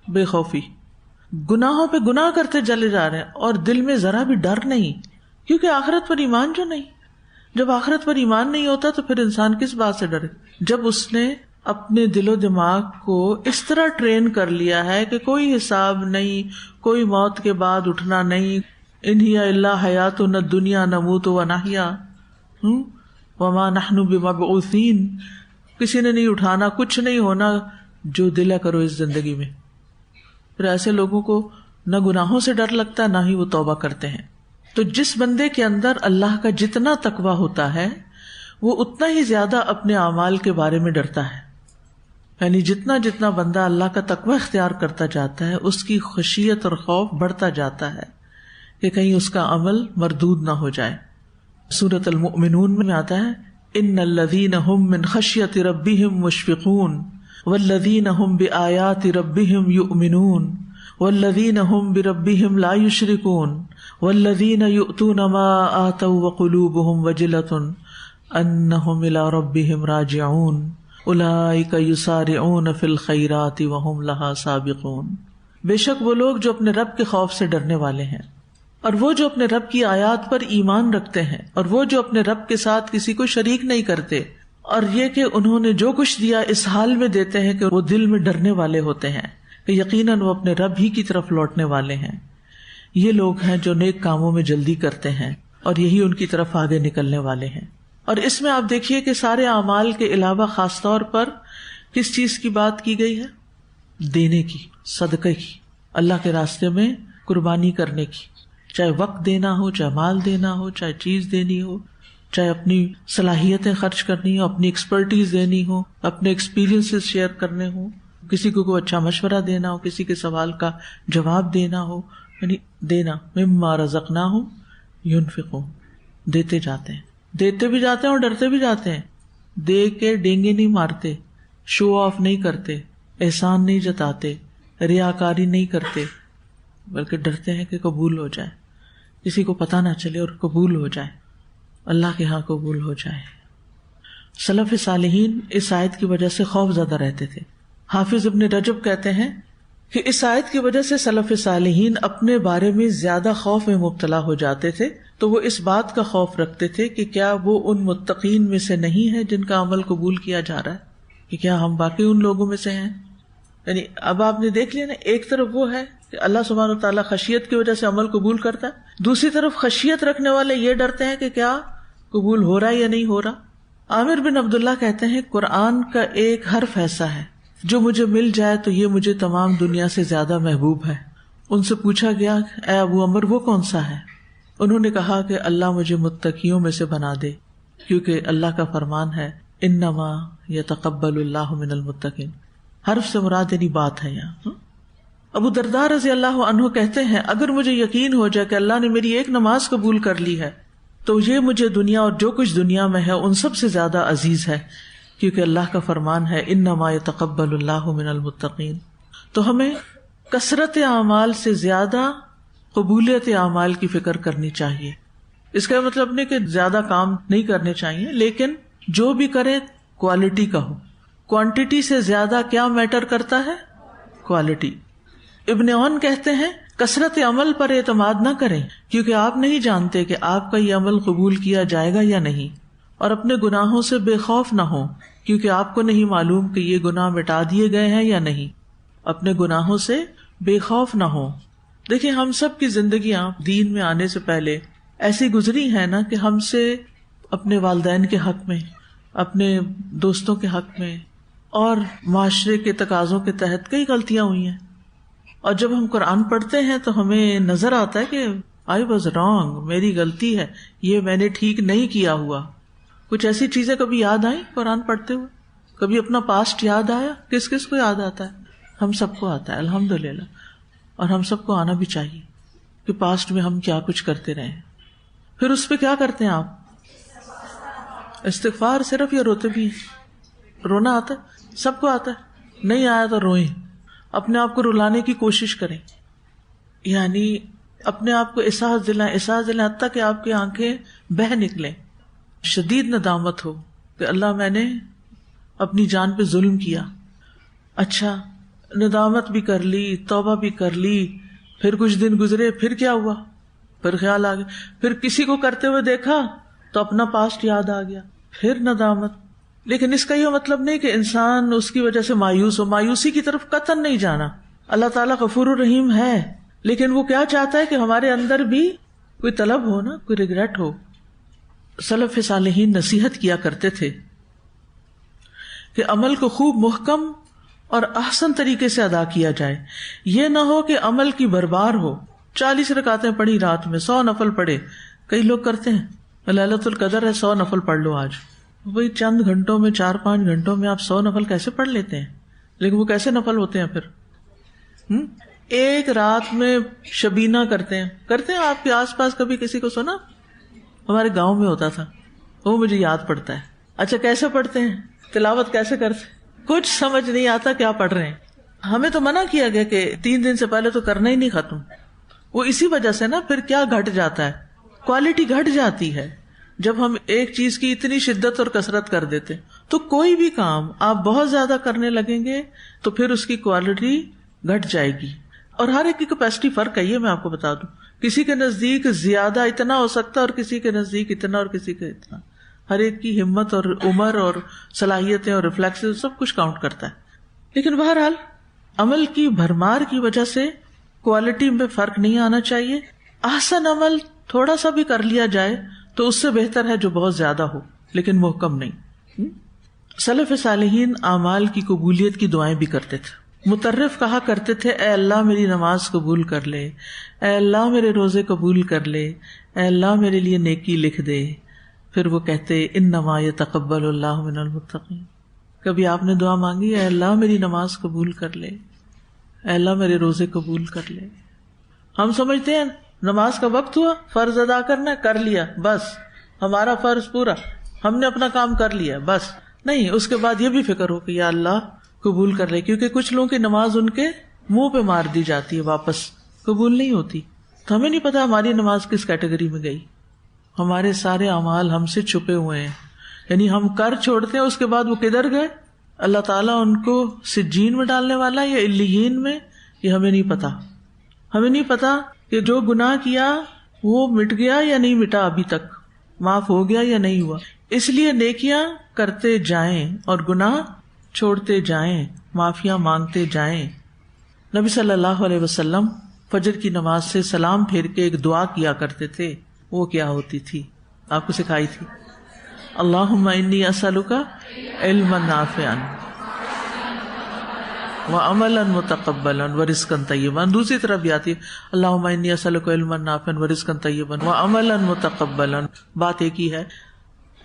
بے خوفی. گناہوں پہ گناہ کرتے چلے جا رہے ہیں اور دل میں ذرا بھی ڈر نہیں، کیونکہ آخرت پر ایمان جو نہیں. جب آخرت پر ایمان نہیں ہوتا تو پھر انسان کس بات سے ڈرے؟ جب اس نے اپنے دل و دماغ کو اس طرح ٹرین کر لیا ہے کہ کوئی حساب نہیں، کوئی موت کے بعد اٹھنا نہیں. ان ہی الا حیاتنا الدنیا نموت و نحیا وما نحن بمبعوثین. کسی نے نہیں اٹھانا، کچھ نہیں ہونا، جو دل کرو اس زندگی میں. پھر ایسے لوگوں کو نہ گناہوں سے ڈر لگتا نہ ہی وہ توبہ کرتے ہیں. تو جس بندے کے اندر اللہ کا جتنا تقویٰ ہوتا ہے وہ اتنا ہی زیادہ اپنے اعمال کے بارے میں ڈرتا ہے. یعنی جتنا جتنا بندہ اللہ کا تقویٰ اختیار کرتا جاتا ہے اس کی خشیت اور خوف بڑھتا جاتا ہے کہ کہیں اس کا عمل مردود نہ ہو جائے. سورۃ المؤمنون میں آتا ہے ان الذین هم من خشیۃ ربہم مشفقون والذین هم بآیات ربہم یؤمنون والذین هم بربہم لا یشرکون والذین یؤتون ما آتوا وقلوبہم وجلۃ انہم الی ربہم راجعون اولئک یسارعون فی الخیرات وہم لہا سابقون. بے شک وہ لوگ جو اپنے رب کے خوف سے ڈرنے والے ہیں، اور وہ جو اپنے رب کی آیات پر ایمان رکھتے ہیں، اور وہ جو اپنے رب کے ساتھ کسی کو شریک نہیں کرتے، اور یہ کہ انہوں نے جو کچھ دیا اس حال میں دیتے ہیں کہ وہ دل میں ڈرنے والے ہوتے ہیں کہ یقیناً وہ اپنے رب ہی کی طرف لوٹنے والے ہیں. یہ لوگ ہیں جو نیک کاموں میں جلدی کرتے ہیں اور یہی ان کی طرف آگے نکلنے والے ہیں. اور اس میں آپ دیکھیے کہ سارے اعمال کے علاوہ خاص طور پر کس چیز کی بات کی گئی ہے؟ دینے کی، صدقے کی، اللہ کے راستے میں قربانی کرنے کی. چاہے وقت دینا ہو، چاہے مال دینا ہو، چاہے چیز دینی ہو، چاہے اپنی صلاحیتیں خرچ کرنی ہو، اپنی ایکسپرٹیز دینی ہو، اپنے ایکسپیرینسز شیئر کرنے ہو، کسی کو کوئی اچھا مشورہ دینا ہو، کسی کے سوال کا جواب دینا ہو، یعنی دینا. مما رزقناہم ينفقون، دیتے جاتے ہیں، دیتے بھی جاتے ہیں اور ڈرتے بھی جاتے ہیں. دے کے ڈینگے نہیں مارتے، شو آف نہیں کرتے، احسان نہیں جتاتے، ریاکاری نہیں کرتے، بلکہ ڈرتے ہیں کہ قبول ہو جائے، کسی کو پتہ نہ چلے اور قبول ہو جائے، اللہ کے ہاں قبول ہو جائے. سلف صالحین اس آیت کی وجہ سے خوف زدہ رہتے تھے. حافظ ابن رجب کہتے ہیں کہ اس آیت کی وجہ سے سلف صالحین اپنے بارے میں زیادہ خوف میں مبتلا ہو جاتے تھے. تو وہ اس بات کا خوف رکھتے تھے کہ کیا وہ ان متقین میں سے نہیں ہے جن کا عمل قبول کیا جا رہا ہے، کہ کیا ہم باقی ان لوگوں میں سے ہیں. یعنی اب آپ نے دیکھ لیا نا، ایک طرف وہ ہے کہ اللہ سبحانہ وتعالیٰ خشیت کی وجہ سے عمل قبول کرتا ہے، دوسری طرف خشیت رکھنے والے یہ ڈرتے ہیں کہ کیا قبول ہو رہا ہے یا نہیں ہو رہا. عامر بن عبداللہ کہتے ہیں قرآن کا ایک حرف ایسا ہے جو مجھے مل جائے تو یہ مجھے تمام دنیا سے زیادہ محبوب ہے. ان سے پوچھا گیا اے ابو عمر وہ کون سا ہے؟ انہوں نے کہا کہ اللہ مجھے متقیوں میں سے بنا دے، کیونکہ اللہ کا فرمان ہے انما یتقبل اللہ من المتقین. حرف سے مراد یعنی بات ہے یہاں. ابو درداء رضی اللہ عنہ کہتے ہیں اگر مجھے یقین ہو جائے کہ اللہ نے میری ایک نماز قبول کر لی ہے تو یہ مجھے دنیا اور جو کچھ دنیا میں ہے ان سب سے زیادہ عزیز ہے، کیونکہ اللہ کا فرمان ہے انما یتقبل اللہ من المتقین۔ تو ہمیں کثرت اعمال سے زیادہ قبولیت اعمال کی فکر کرنی چاہیے۔ اس کا مطلب نہیں کہ زیادہ کام نہیں کرنے چاہیے، لیکن جو بھی کرے کوالٹی کا ہو۔ کوانٹٹی سے زیادہ کیا میٹر کرتا ہے؟ کوالٹی۔ ابن عون کہتے ہیں کثرت عمل پر اعتماد نہ کریں، کیونکہ آپ نہیں جانتے کہ آپ کا یہ عمل قبول کیا جائے گا یا نہیں، اور اپنے گناہوں سے بے خوف نہ ہوں، کیونکہ آپ کو نہیں معلوم کہ یہ گناہ مٹا دیے گئے ہیں یا نہیں۔ اپنے گناہوں سے بے خوف نہ ہوں۔ دیکھیں ہم سب کی زندگیاں دین میں آنے سے پہلے ایسی گزری ہیں نا کہ ہم سے اپنے والدین کے حق میں، اپنے دوستوں کے حق میں اور معاشرے کے تقاضوں کے تحت کئی غلطیاں ہوئی ہیں، اور جب ہم قرآن پڑھتے ہیں تو ہمیں نظر آتا ہے کہ آئی واز رانگ، میری غلطی ہے، یہ میں نے ٹھیک نہیں کیا ہوا۔ کچھ ایسی چیزیں کبھی یاد آئیں قرآن پڑھتے ہوئے؟ کبھی اپنا پاسٹ یاد آیا؟ کس کس کو یاد آتا ہے؟ ہم سب کو آتا ہے الحمدللہ، اور ہم سب کو آنا بھی چاہیے کہ پاسٹ میں ہم کیا کچھ کرتے رہے۔ پھر اس پہ کیا کرتے ہیں آپ؟ استغفار صرف، یا روتے بھی ہیں؟ رونا آتا ہے؟ سب کو آتا ہے؟ نہیں آیا تو روئیں، اپنے آپ کو رلانے کی کوشش کریں، یعنی اپنے آپ کو احساس دلائیں حتیٰ کہ آپ کی آنکھیں بہہ نکلیں، شدید ندامت ہو کہ اللہ میں نے اپنی جان پہ ظلم کیا۔ اچھا ندامت بھی کر لی، توبہ بھی کر لی، پھر کچھ دن گزرے، پھر کیا ہوا؟ پھر خیال آ گیا، پھر کسی کو کرتے ہوئے دیکھا تو اپنا پاسٹ یاد آ گیا، پھر ندامت۔ لیکن اس کا یہ مطلب نہیں کہ انسان اس کی وجہ سے مایوس ہو، مایوسی کی طرف قطعاً نہیں جانا۔ اللہ تعالیٰ غفور الرحیم ہے، لیکن وہ کیا چاہتا ہے کہ ہمارے اندر بھی کوئی طلب ہو نا، کوئی ریگریٹ ہو۔ سلف صالحین نصیحت کیا کرتے تھے کہ عمل کو خوب محکم اور احسن طریقے سے ادا کیا جائے، یہ نہ ہو کہ عمل کی بربار ہو۔ 40 رکعتیں پڑھی رات میں، 100 نفل پڑھے، کئی لوگ کرتے ہیں لیلۃ القدر ہے 100 نفل پڑھ لو آج، وہی چند گھنٹوں میں 4-5 گھنٹوں میں آپ 100 نفل کیسے پڑھ لیتے ہیں؟ لیکن وہ کیسے نفل ہوتے ہیں پھر؟ ایک رات میں شبینہ کرتے ہیں آپ کے آس پاس کبھی کسی کو سنا؟ ہمارے گاؤں میں ہوتا تھا، وہ مجھے یاد پڑتا ہے۔ اچھا کیسے پڑھتے ہیں؟ تلاوت کیسے کرتے ہیں؟ کچھ سمجھ نہیں آتا کیا پڑھ رہے ہیں۔ ہمیں تو منع کیا گیا کہ 3 دن سے پہلے تو کرنا ہی نہیں ختم۔ وہ اسی وجہ سے نا پھر کیا گھٹ جاتا ہے، کوالٹی گھٹ جاتی ہے جب ہم ایک چیز کی اتنی شدت اور کثرت کر دیتے۔ تو کوئی بھی کام آپ بہت زیادہ کرنے لگیں گے تو پھر اس کی کوالٹی گھٹ جائے گی، اور ہر ایک کی کیپیسٹی فرق ہے، یہ میں آپ کو بتا دوں۔ کسی کے نزدیک زیادہ اتنا ہو سکتا ہے اور کسی کے نزدیک اتنا اور کسی کے اتنا۔ ہر ایک کی ہمت اور عمر اور صلاحیتیں اور ریفلیکسز سب کچھ کاؤنٹ کرتا ہے۔ لیکن بہرحال عمل کی بھرمار کی وجہ سے کوالٹی میں فرق نہیں آنا چاہیے۔ احسن عمل تھوڑا سا بھی کر لیا جائے تو اس سے بہتر ہے جو بہت زیادہ ہو لیکن محکم نہیں۔ سلف صالحین اعمال کی قبولیت کی دعائیں بھی کرتے تھے۔ مطرف کہا کرتے تھے اے اللہ میری نماز قبول کر لے، اے اللہ میرے روزے قبول کر لے، اے اللہ میرے لیے نیکی لکھ دے۔ پھر وہ کہتے انما یتقبل اللہ من المتقین۔ کبھی آپ نے دعا مانگی اے اللہ میری نماز قبول کر لے، اے اللہ میرے روزے قبول کر لے؟ ہم سمجھتے ہیں نماز کا وقت ہوا، فرض ادا کرنا ہے، کر لیا، بس ہمارا فرض پورا، ہم نے اپنا کام کر لیا بس۔ نہیں، اس کے بعد یہ بھی فکر ہو کہ یا اللہ قبول کر لے، کیونکہ کچھ لوگوں کی نماز ان کے منہ پہ مار دی جاتی ہے، واپس قبول نہیں ہوتی۔ تو ہمیں نہیں پتا ہماری نماز کس کیٹیگری میں گئی۔ ہمارے سارے اعمال ہم سے چھپے ہوئے ہیں، یعنی ہم کر چھوڑتے ہیں، اس کے بعد وہ کدھر گئے؟ اللہ تعالیٰ ان کو سجین میں ڈالنے والا یا علیین میں، یہ ہمیں نہیں پتا۔ ہمیں نہیں پتا کہ جو گناہ کیا وہ مٹ گیا یا نہیں مٹا، ابھی تک معاف ہو گیا یا نہیں ہوا۔ اس لیے نیکیاں کرتے جائیں اور گناہ چھوڑتے جائیں، معافیاں مانگتے جائیں۔ نبی صلی اللہ علیہ وسلم فجر کی نماز سے سلام پھیر کے ایک دعا کیا کرتے تھے، وہ کیا ہوتی تھی؟ آپ کو سکھائی تھی، اللہم انی اسألک علما نافعا وعملا متقبلا ورزقا طیبا۔ دوسری طرف بھی آتی ہے اللہم انی اسألک علما نافعا ورزقا طیبا وعملا متقبلا۔ بات ایک ہی ہے،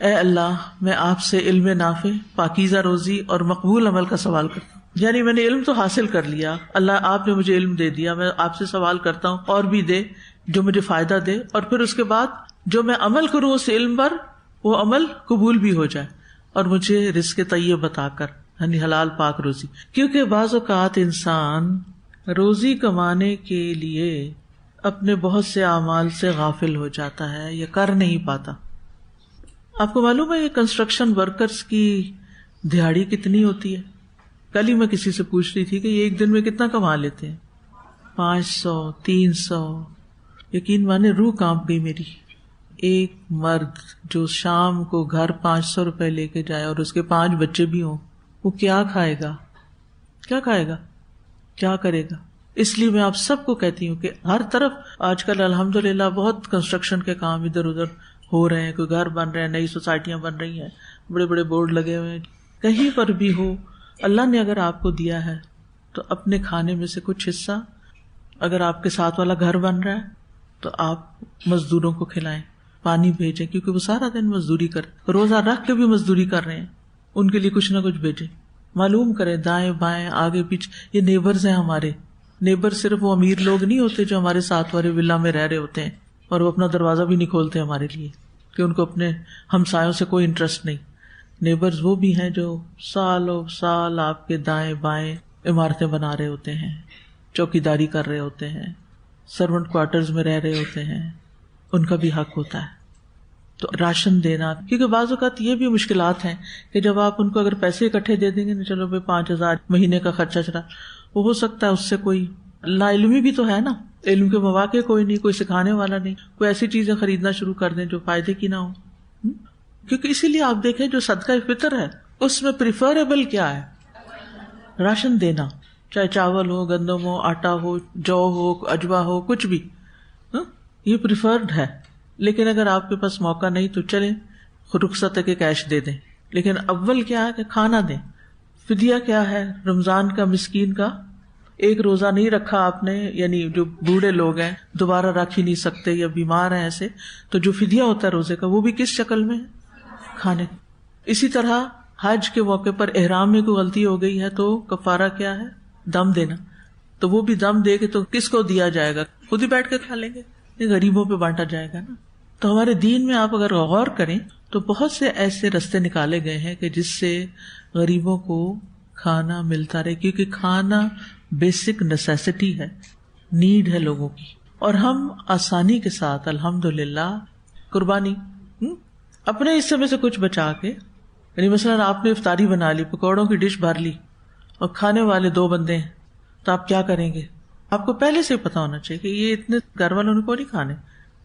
اے اللہ میں آپ سے علم نافع، پاکیزہ روزی اور مقبول عمل کا سوال کرتا ہوں۔ یعنی میں نے علم تو حاصل کر لیا، اللہ آپ نے مجھے علم دے دیا، میں آپ سے سوال کرتا ہوں اور بھی دے جو مجھے فائدہ دے، اور پھر اس کے بعد جو میں عمل کروں اس علم پر وہ عمل قبول بھی ہو جائے، اور مجھے رزق طیب بتا کر، یعنی حلال پاک روزی. کیونکہ بعض اوقات انسان روزی کمانے کے لیے اپنے بہت سے اعمال سے غافل ہو جاتا ہے یا کر نہیں پاتا. آپ کو معلوم ہے یہ کنسٹرکشن ورکرز کی دہاڑی کتنی ہوتی ہے؟ کل ہی میں کسی سے پوچھ رہی تھی کہ یہ ایک دن میں کتنا کما لیتے ہیں. 500 300. یقین مانے روح کانپ گئی میری. ایک مرد جو شام کو گھر 500 روپے لے کے جائے اور اس کے 5 بچے بھی ہوں، وہ کیا کھائے گا؟ کیا کھائے گا؟ کیا کرے گا؟ اس لیے میں آپ سب کو کہتی ہوں کہ ہر طرف آج کل الحمدللہ بہت کنسٹرکشن کے کام ادھر ادھر ہو رہے ہیں، کوئی گھر بن رہے ہیں، نئی سوسائٹیاں بن رہی ہیں، بڑے بڑے بورڈ لگے ہوئے ہیں. کہیں پر بھی ہو، اللہ نے اگر آپ کو دیا ہے تو اپنے کھانے میں سے کچھ حصہ، اگر آپ کے ساتھ والا گھر بن رہا ہے تو آپ مزدوروں کو کھلائیں، پانی بھیجیں، کیونکہ وہ سارا دن مزدوری کریں، روزہ رکھ کے بھی مزدوری کر رہے ہیں، ان کے لیے کچھ نہ کچھ بھیجیں. معلوم کریں دائیں بائیں آگے پیچھے. یہ نیبرز ہیں ہمارے. نیبر صرف وہ امیر لوگ نہیں ہوتے جو ہمارے ساتھ والے ولا میں رہ رہے ہوتے ہیں اور وہ اپنا دروازہ بھی نہیں کھولتے ہمارے لیے کہ ان کو اپنے ہمسایوں سے کوئی انٹرسٹ نہیں. نیبرز وہ بھی ہیں جو سالوں سال آپ کے دائیں بائیں عمارتیں بنا رہے ہوتے ہیں، چوکیداری کر رہے ہوتے ہیں، سرونٹ کوارٹرز میں رہ رہے ہوتے ہیں. ان کا بھی حق ہوتا ہے. تو راشن دینا، کیونکہ بعض اوقات یہ بھی مشکلات ہیں کہ جب آپ ان کو اگر پیسے اکٹھے دے دیں گے نا، چلو بھائی 5,000 مہینے کا خرچہ چلا، وہ ہو سکتا ہے اس سے کوئی لا علمی بھی تو ہے نا، علم کے مواقع کوئی نہیں، کوئی سکھانے والا نہیں، کوئی ایسی چیزیں خریدنا شروع کر دیں جو فائدے کی نہ ہو. کیونکہ اسی لیے آپ دیکھیں جو صدقہ فطر ہے اس میں پریفریبل کیا ہے؟ راشن دینا، چاہے چاول ہو، گندم ہو، آٹا ہو، جو ہو، اجوا ہو، کچھ بھی، یہ پریفرڈ ہے. لیکن اگر آپ کے پاس موقع نہیں تو چلیں رخصت ہے کہ کیش دے دیں، لیکن اول کیا ہے کہ کھانا دیں. فدیہ کیا ہے؟ رمضان کا مسکین کا ایک روزہ نہیں رکھا آپ نے، یعنی جو بوڑھے لوگ ہیں دوبارہ رکھ ہی نہیں سکتے یا بیمار ہیں ایسے، تو جو فدیہ ہوتا ہے روزے کا وہ بھی کس شکل میں ہے؟ کھانے. اسی طرح حج کے موقع پر احرام میں کوئی غلطی ہو گئی ہے تو کفارہ کیا ہے؟ دم دینا. تو وہ بھی دم دے کے تو کس کو دیا جائے گا؟ خود ہی بیٹھ کے کھا لیں گے، یہ غریبوں پہ بانٹا جائے گا نا. تو ہمارے دین میں آپ اگر غور کریں تو بہت سے ایسے رستے نکالے گئے ہیں کہ جس سے غریبوں کو کھانا ملتا رہے، کیونکہ کھانا بیسک نیسیسٹی ہے، نیڈ ہے لوگوں کی. اور ہم آسانی کے ساتھ الحمدللہ قربانی اپنے حصے میں سے کچھ بچا کے، یعنی مثلاً آپ نے افطاری بنا لی، پکوڑوں کی ڈش بھر لی اور کھانے والے 2 بندے ہیں، تو آپ کیا کریں گے؟ آپ کو پہلے سے پتا ہونا چاہیے کہ یہ اتنے گھر والوں نے کو نہیں کھانے،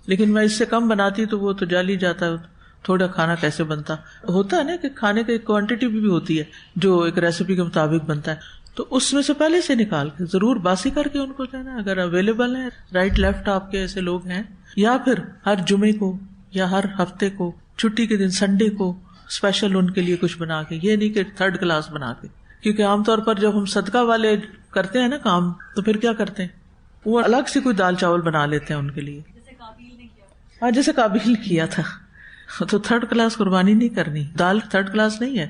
لیکن میں اس سے کم بناتی تو وہ تو جل ہی جاتا ہے، تھوڑا کھانا کیسے بنتا ہوتا ہے نا کہ کھانے کی کوانٹٹی بھی ہوتی ہے جو ایک ریسیپی کے مطابق بنتا ہے، تو اس میں سے پہلے سے نکال کے ضرور باسی کر کے ان کو دینا اگر اویلیبل ہے. رائٹ لیفٹ آپ کے ایسے لوگ ہیں، یا پھر ہر جمعے کو یا ہر ہفتے کو، چھٹی کے دن سنڈے کو اسپیشل ان کے لیے کچھ بنا کے، یہ نہیں کہ 3rd کلاس بنا کے. کیونکہ عام طور پر جب ہم صدقہ والے کرتے ہیں نا کام تو پھر کیا کرتے ہیں، وہ الگ سے کوئی دال چاول بنا لیتے ہیں ان کے لیے، جیسے قابل نے کیا تھا. تو 3rd کلاس قربانی نہیں کرنی. دال 3rd کلاس نہیں ہے،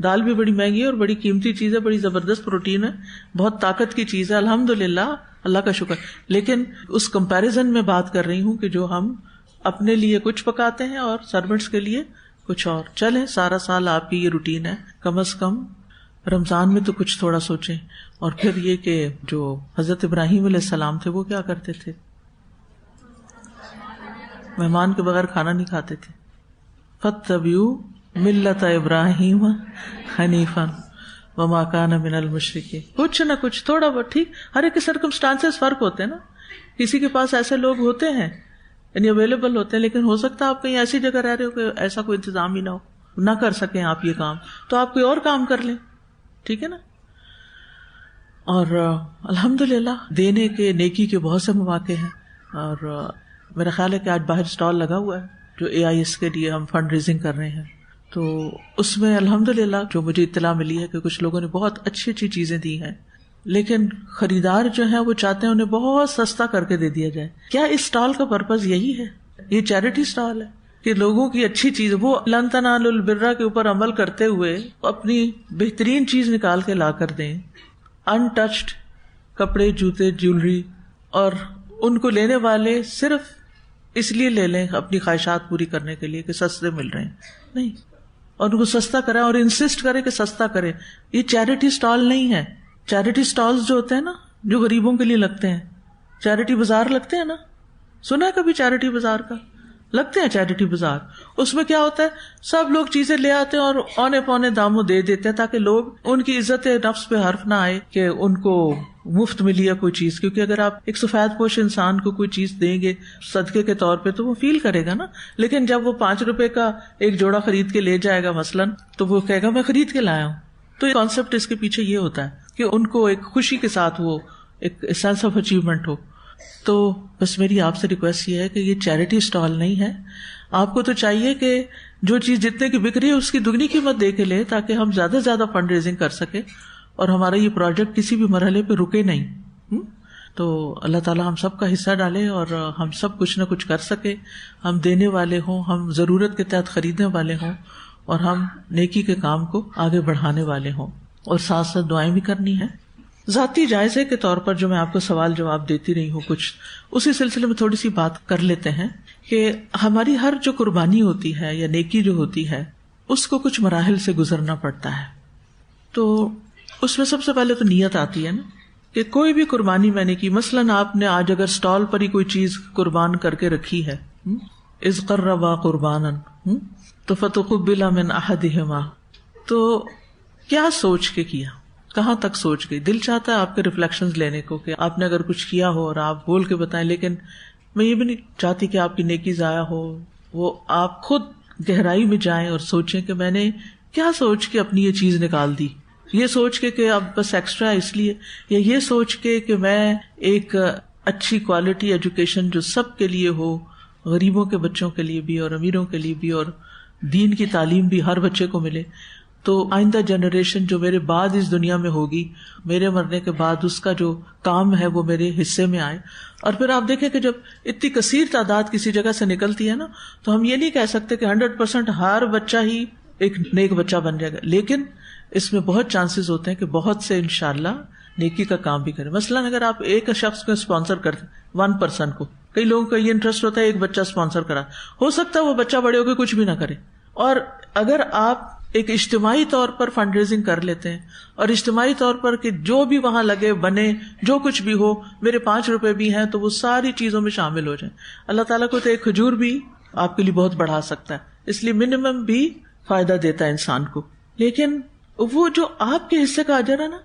دال بھی بڑی مہنگی ہے اور بڑی قیمتی چیز ہے، بڑی زبردست پروٹین ہے، بہت طاقت کی چیز ہے، الحمدللہ، اللہ کا شکر. لیکن اس کمپیریزن میں بات کر رہی ہوں کہ جو ہم اپنے لیے کچھ پکاتے ہیں اور سرونٹس کے لیے کچھ اور. چلیں سارا سال آپ کی یہ روٹین ہے، کم از کم رمضان میں تو کچھ تھوڑا سوچیں. اور پھر یہ کہ جو حضرت ابراہیم علیہ السلام تھے وہ کیا کرتے تھے؟ مہمان کے بغیر کھانا نہیں کھاتے تھے. فَاتَّبِعُوا مِلَّةَ إِبْرَاهِيمَ حَنِيفًا وَمَا كَانَ مِنَ الْمُشْرِكِينَ. کچھ نہ کچھ تھوڑا بہت، ٹھیک، ہر ایک کے سرکمسٹانسز فرق ہوتے ہیں نا. کسی کے پاس ایسے لوگ ہوتے ہیں یعنی اویلیبل ہوتے ہیں، لیکن ہو سکتا ہے آپ کہیں ایسی جگہ رہ رہے ہو کہ ایسا کوئی انتظام ہی نہ ہو، نہ کر سکیں آپ یہ کام، تو آپ کوئی اور کام کر لیں، ٹھیک ہے نا. اور الحمدللہ دینے کے، نیکی کے بہت سے مواقع ہیں. اور میرا خیال ہے کہ آج باہر اسٹال لگا ہوا ہے جو AIS کے لیے ہم فنڈ ریزنگ کر رہے ہیں، تو اس میں الحمدللہ جو مجھے اطلاع ملی ہے کہ کچھ لوگوں نے بہت اچھی اچھی چیزیں دی ہیں، لیکن خریدار جو ہیں وہ چاہتے ہیں انہیں بہت سستا کر کے دے دیا جائے. کیا اس اسٹال کا پرپز یہی ہے؟ یہ چیریٹی اسٹال ہے، کہ لوگوں کی اچھی چیز، وہ لن تنالوا البر کے اوپر عمل کرتے ہوئے اپنی بہترین چیز نکال کے لا کر دیں، ان ٹچڈ کپڑے، جوتے، جیولری، اور ان کو لینے والے صرف اس لیے لے لیں اپنی خواہشات پوری کرنے کے لیے کہ سستے مل رہے ہیں، نہیں، اور ان کو سستا کریں اور انسسٹ کریں کہ سستا کریں. یہ چیریٹی سٹال نہیں ہے. چیریٹی سٹالز جو ہوتے ہیں نا، جو غریبوں کے لیے لگتے ہیں، چیریٹی بازار لگتے ہیں نا، سنا ہے کبھی چیریٹی بازار کا؟ لگتے ہیں چیریٹی بازار. اس میں کیا ہوتا ہے، سب لوگ چیزیں لے آتے ہیں اور اونے پونے داموں دے دیتے ہیں تاکہ لوگ، ان کی عزت نفس پہ حرف نہ آئے کہ ان کو مفت ملی ہے کوئی چیز. کیونکہ اگر آپ ایک سفید پوش انسان کو کوئی چیز دیں گے صدقے کے طور پہ تو وہ فیل کرے گا نا. لیکن جب وہ 5 روپے کا ایک جوڑا خرید کے لے جائے گا مثلاً، تو وہ کہے گا میں خرید کے لایا ہوں. تو یہ کانسیپٹ اس کے پیچھے یہ ہوتا ہے کہ ان کو ایک خوشی کے ساتھ وہ ایک سینس آف اچیومنٹ ہو. تو بس میری آپ سے ریکویسٹ یہ ہے کہ یہ چیریٹی اسٹال نہیں ہے. آپ کو تو چاہیے کہ جو چیز جتنے کی بک رہی ہے اس کی دگنی قیمت دے کے لے تاکہ ہم زیادہ سے زیادہ فنڈ ریزنگ کر سکیں اور ہمارا یہ پروجیکٹ کسی بھی مرحلے پہ رکے نہیں. تو اللہ تعالیٰ ہم سب کا حصہ ڈالے اور ہم سب کچھ نہ کچھ کر سکے. ہم دینے والے ہوں، ہم ضرورت کے تحت خریدنے والے ہوں، اور ہم نیکی کے کام کو آگے بڑھانے والے ہوں، اور ساتھ ساتھ دعائیں بھی کرنی ہیں. ذاتی جائزے کے طور پر جو میں آپ کو سوال جواب دیتی رہی ہوں کچھ، اسی سلسلے میں تھوڑی سی بات کر لیتے ہیں کہ ہماری ہر جو قربانی ہوتی ہے یا نیکی جو ہوتی ہے اس کو کچھ مراحل سے گزرنا پڑتا ہے. تو اس میں سب سے پہلے تو نیت آتی ہے نا، کہ کوئی بھی قربانی میں نے کی، مثلاً آپ نے آج اگر سٹال پر ہی کوئی چیز قربان کر کے رکھی ہے، اذ قربا قربانا، تو فتقبل من احدہما، تو کیا سوچ کے کیا، کہاں تک سوچ گئی. دل چاہتا ہے آپ کے ریفلیکشنز لینے کو کہ آپ نے اگر کچھ کیا ہو اور آپ بول کے بتائیں، لیکن میں یہ بھی نہیں چاہتی کہ آپ کی نیکی ضائع ہو. وہ آپ خود گہرائی میں جائیں اور سوچیں کہ میں نے کیا سوچ کے اپنی یہ چیز نکال دی. یہ سوچ کے کہ اب بس ایکسٹرا اس لیے، یا یہ سوچ کے کہ میں ایک اچھی کوالٹی ایجوکیشن جو سب کے لیے ہو، غریبوں کے بچوں کے لیے بھی اور امیروں کے لیے بھی، اور دین کی تعلیم بھی ہر بچے کو ملے، تو آئندہ جنریشن جو میرے بعد اس دنیا میں ہوگی، میرے مرنے کے بعد اس کا جو کام ہے وہ میرے حصے میں آئے. اور پھر آپ دیکھیں کہ جب اتنی کثیر تعداد کسی جگہ سے نکلتی ہے نا، تو ہم یہ نہیں کہہ سکتے کہ 100% ہر بچہ ہی ایک نیک بچہ بن جائے گا، لیکن اس میں بہت چانسز ہوتے ہیں کہ بہت سے انشاءاللہ نیکی کا کام بھی کریں. مثلاً اگر آپ ایک شخص کو اسپانسر کرتے 1% کو، کئی لوگوں کا یہ انٹرسٹ ہوتا ہے ایک بچہ اسپانسر کرا، ہو سکتا ہے وہ بچہ بڑے ہو کے کچھ بھی نہ کرے. اور اگر آپ ایک اجتماعی طور پر فنڈ ریزنگ کر لیتے ہیں اور اجتماعی طور پر کہ جو بھی وہاں لگے بنے، جو کچھ بھی ہو، میرے 5 روپے بھی ہیں تو وہ ساری چیزوں میں شامل ہو جائیں. اللہ تعالیٰ کو تو ایک کھجور بھی آپ کے لیے بہت بڑھا سکتا ہے، اس لیے منیمم بھی فائدہ دیتا ہے انسان کو. لیکن وہ جو آپ کے حصے کا اجر ہے نا،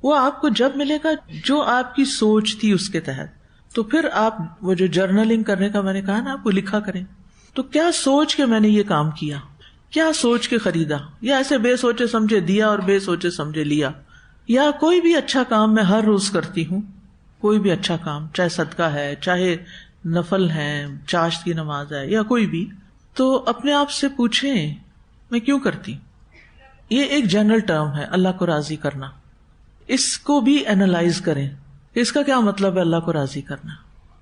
وہ آپ کو جب ملے گا جو آپ کی سوچ تھی اس کے تحت. تو پھر آپ وہ جو جرنلنگ کرنے کا میں نے کہا نا، آپ کو لکھا کریں، تو کیا سوچ کے میں نے یہ کام کیا، کیا سوچ کے خریدا، یا ایسے بے سوچے سمجھے دیا اور بے سوچے سمجھے لیا. یا کوئی بھی اچھا کام میں ہر روز کرتی ہوں، کوئی بھی اچھا کام، چاہے صدقہ ہے، چاہے نفل ہے، چاشت کی نماز ہے، یا کوئی بھی، تو اپنے آپ سے پوچھیں میں کیوں کرتی. یہ ایک جنرل ٹرم ہے اللہ کو راضی کرنا. اس کو بھی اینالائز کریں کہ اس کا کیا مطلب ہے اللہ کو راضی کرنا.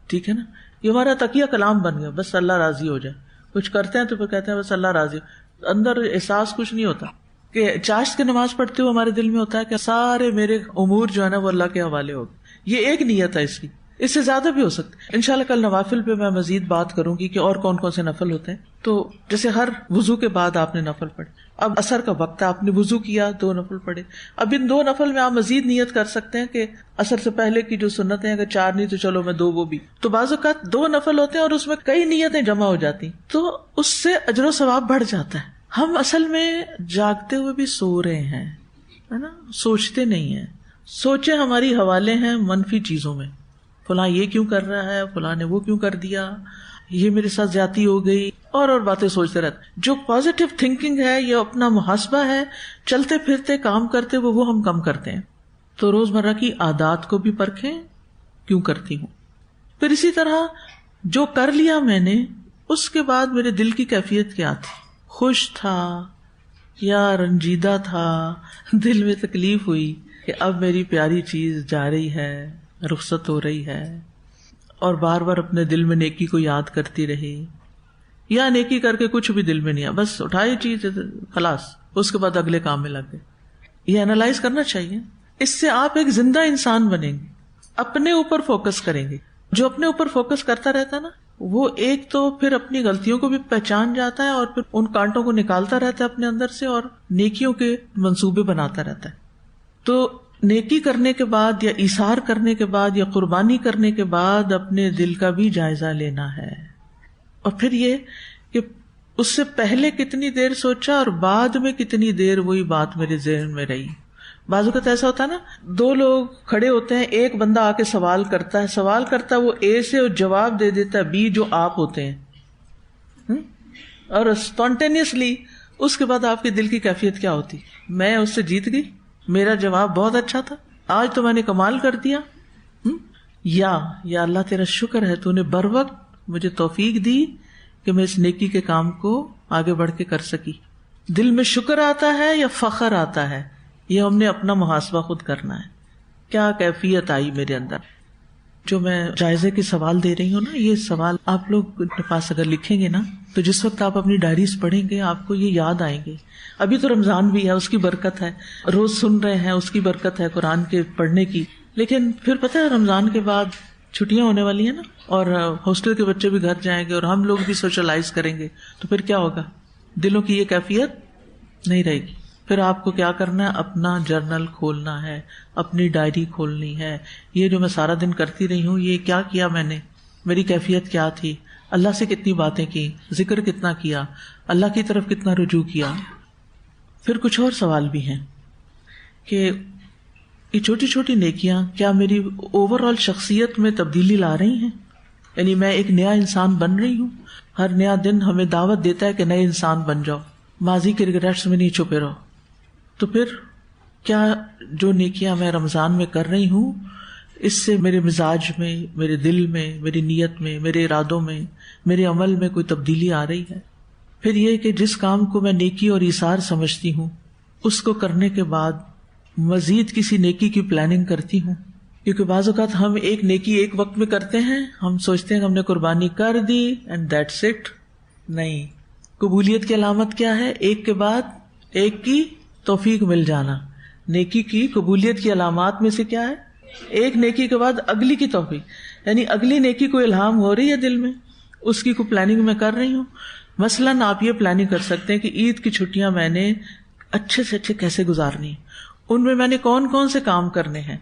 ٹھیک ہے نا، یہ ہمارا تقیہ کلام بن گیا، بس اللہ راضی ہو جائے. کچھ کرتے ہیں تو پھر کہتے ہیں بس اللہ راضی، اندر احساس کچھ نہیں ہوتا. کہ چاشت کی نماز پڑھتے ہوئے ہمارے دل میں ہوتا ہے کہ سارے میرے امور جو ہے نا وہ اللہ کے حوالے ہو گئے. یہ ایک نیت ہے اس کی، اس سے زیادہ بھی ہو سکتا ہے. انشاءاللہ کل نوافل پہ میں مزید بات کروں گی کہ اور کون کون سے نفل ہوتے ہیں. تو جیسے ہر وضو کے بعد آپ نے نفل پڑھے، اب عصر کا وقت ہے، آپ نے وضو کیا، 2 نفل پڑھے. اب ان 2 نفل میں آپ مزید نیت کر سکتے ہیں کہ عصر سے پہلے کی جو سنتیں اگر 4 نہیں تو چلو میں 2 وہ بھی. تو بعض اوقات 2 نفل ہوتے ہیں اور اس میں کئی نیتیں جمع ہو جاتی، تو اس سے اجر و ثواب بڑھ جاتا ہے. ہم اصل میں جاگتے ہوئے بھی سو رہے ہیں، ہے نا، سوچتے نہیں ہیں. سوچیں ہماری حوالے ہیں منفی چیزوں میں، فلاں یہ کیوں کر رہا ہے، فلاں نے وہ کیوں کر دیا، یہ میرے ساتھ زیادتی ہو گئی، اور باتیں سوچتے رہتے. جو پازیٹیو تھنکنگ ہے، یہ اپنا محاسبہ ہے، چلتے پھرتے کام کرتے وہ ہم کم کرتے ہیں. تو روزمرہ کی عادات کو بھی پرکھیں کیوں کرتی ہوں. پھر اسی طرح جو کر لیا میں نے، اس کے بعد میرے دل کی کیفیت کیا تھی، خوش تھا یا رنجیدہ تھا، دل میں تکلیف ہوئی کہ اب میری پیاری چیز جا رہی ہے، رخصت ہو رہی ہے، اور بار بار اپنے دل میں نیکی کو یاد کرتی رہی. یا نیکی کر کے کچھ بھی دل میں نہیں آیا, بس اٹھائی چیز خلاص, اس کے بعد اگلے کام میں لگ گئے. یہ انالائز کرنا چاہیے. اس سے آپ ایک زندہ انسان بنیں گے, اپنے اوپر فوکس کریں گے. جو اپنے اوپر فوکس کرتا رہتا ہے نا, وہ ایک تو پھر اپنی غلطیوں کو بھی پہچان جاتا ہے اور پھر ان کانٹوں کو نکالتا رہتا ہے اپنے اندر سے اور نیکیوں کے منصوبے بناتا رہتا ہے. تو نیکی کرنے کے بعد یا ایثار کرنے کے بعد یا قربانی کرنے کے بعد اپنے دل کا بھی جائزہ لینا ہے. اور پھر یہ کہ اس سے پہلے کتنی دیر سوچا اور بعد میں کتنی دیر وہی بات میرے ذہن میں رہی. بعض اوقات ایسا ہوتا ہے نا, دو لوگ کھڑے ہوتے ہیں, ایک بندہ آ کے سوال کرتا ہے وہ اے سے اور جواب دے دیتا ہے بی جو آپ ہوتے ہیں, اور اسپونٹینیسلی اس کے بعد آپ کے دل کی کیفیت کیا ہوتی, میں اس سے جیت گئی, میرا جواب بہت اچھا تھا, آج تو میں نے کمال کر دیا, یا اللہ تیرا شکر ہے تو نے بر وقت مجھے توفیق دی کہ میں اس نیکی کے کام کو آگے بڑھ کے کر سکی. دل میں شکر آتا ہے یا فخر آتا ہے, یہ ہم نے اپنا محاسبہ خود کرنا ہے. کیا کیفیت آئی میرے اندر. جو میں جائزے کے سوال دے رہی ہوں نا, یہ سوال آپ لوگ اپنے پاس اگر لکھیں گے نا, تو جس وقت آپ اپنی ڈائریز پڑھیں گے آپ کو یہ یاد آئیں گے. ابھی تو رمضان بھی ہے, اس کی برکت ہے, روز سن رہے ہیں, اس کی برکت ہے قرآن کے پڑھنے کی. لیکن پھر پتہ ہے رمضان کے بعد چھٹیاں ہونے والی ہیں نا, اور ہاسٹل کے بچے بھی گھر جائیں گے اور ہم لوگ بھی سوشلائز کریں گے, تو پھر کیا ہوگا, دلوں کی یہ کیفیت نہیں رہے گی. پھر آپ کو کیا کرنا ہے, اپنا جرنل کھولنا ہے, اپنی ڈائری کھولنی ہے. یہ جو میں سارا دن کرتی رہی ہوں, یہ کیا کیا میں نے, میری کیفیت کیا تھی, اللہ سے کتنی باتیں کی, ذکر کتنا کیا, اللہ کی طرف کتنا رجوع کیا. پھر کچھ اور سوال بھی ہیں کہ یہ چھوٹی چھوٹی نیکیاں کیا میری اوور آل شخصیت میں تبدیلی لا رہی ہیں, یعنی میں ایک نیا انسان بن رہی ہوں. ہر نیا دن ہمیں دعوت دیتا ہے کہ نئے انسان بن جاؤ, ماضی کے ریگریٹس میں نہیں چھپے رہو. تو پھر کیا جو نیکیاں میں رمضان میں کر رہی ہوں, اس سے میرے مزاج میں, میرے دل میں, میری نیت میں, میرے ارادوں میں, میرے عمل میں کوئی تبدیلی آ رہی ہے. پھر یہ کہ جس کام کو میں نیکی اور ایثار سمجھتی ہوں, اس کو کرنے کے بعد مزید کسی نیکی کی پلاننگ کرتی ہوں. کیونکہ بعض اوقات ہم ایک نیکی ایک وقت میں کرتے ہیں, ہم سوچتے ہیں کہ ہم نے قربانی کر دی اینڈ دیٹس اٹ. نہیں, قبولیت کی علامت کیا ہے, ایک کے بعد ایک کی توفیق مل جانا. نیکی کی قبولیت کی علامات میں سے کیا ہے, ایک نیکی کے بعد اگلی کی توفیق, یعنی اگلی نیکی کو الہام ہو رہی ہے دل میں, اس کی کوئی پلاننگ میں کر رہی ہوں. مثلاً آپ یہ پلاننگ کر سکتے ہیں کہ عید کی چھٹیاں میں نے اچھے سے اچھے کیسے گزارنی, ان میں نے کون کون سے کام کرنے ہیں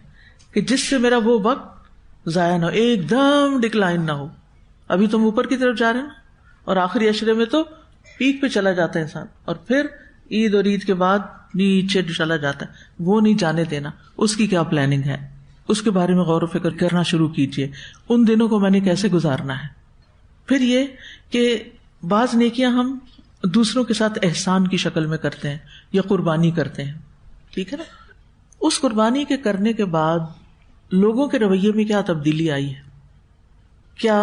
کہ جس سے میرا وہ وقت ضائع نہ ہو, ایک دم ڈکلائن نہ ہو. ابھی تم اوپر کی طرف جا رہے ہیں نا, اور آخری عشرے میں تو پیک پہ چلا جاتا ہے انسان, اور پھر عید اور عید کے بعد نیچے چلا جاتا ہے, وہ نہیں جانے دینا. اس کی کیا پلاننگ ہے, اس کے بارے میں غور و فکر کرنا شروع کیجیے. ان دنوں کو میں نے کیسے گزارنا ہے. پھر یہ کہ بعض نیکیاں ہم دوسروں کے ساتھ احسان کی شکل میں کرتے ہیں یا قربانی کرتے ہیں, ٹھیک ہے نا. اس قربانی کے کرنے کے بعد لوگوں کے رویے میں کیا تبدیلی آئی ہے, کیا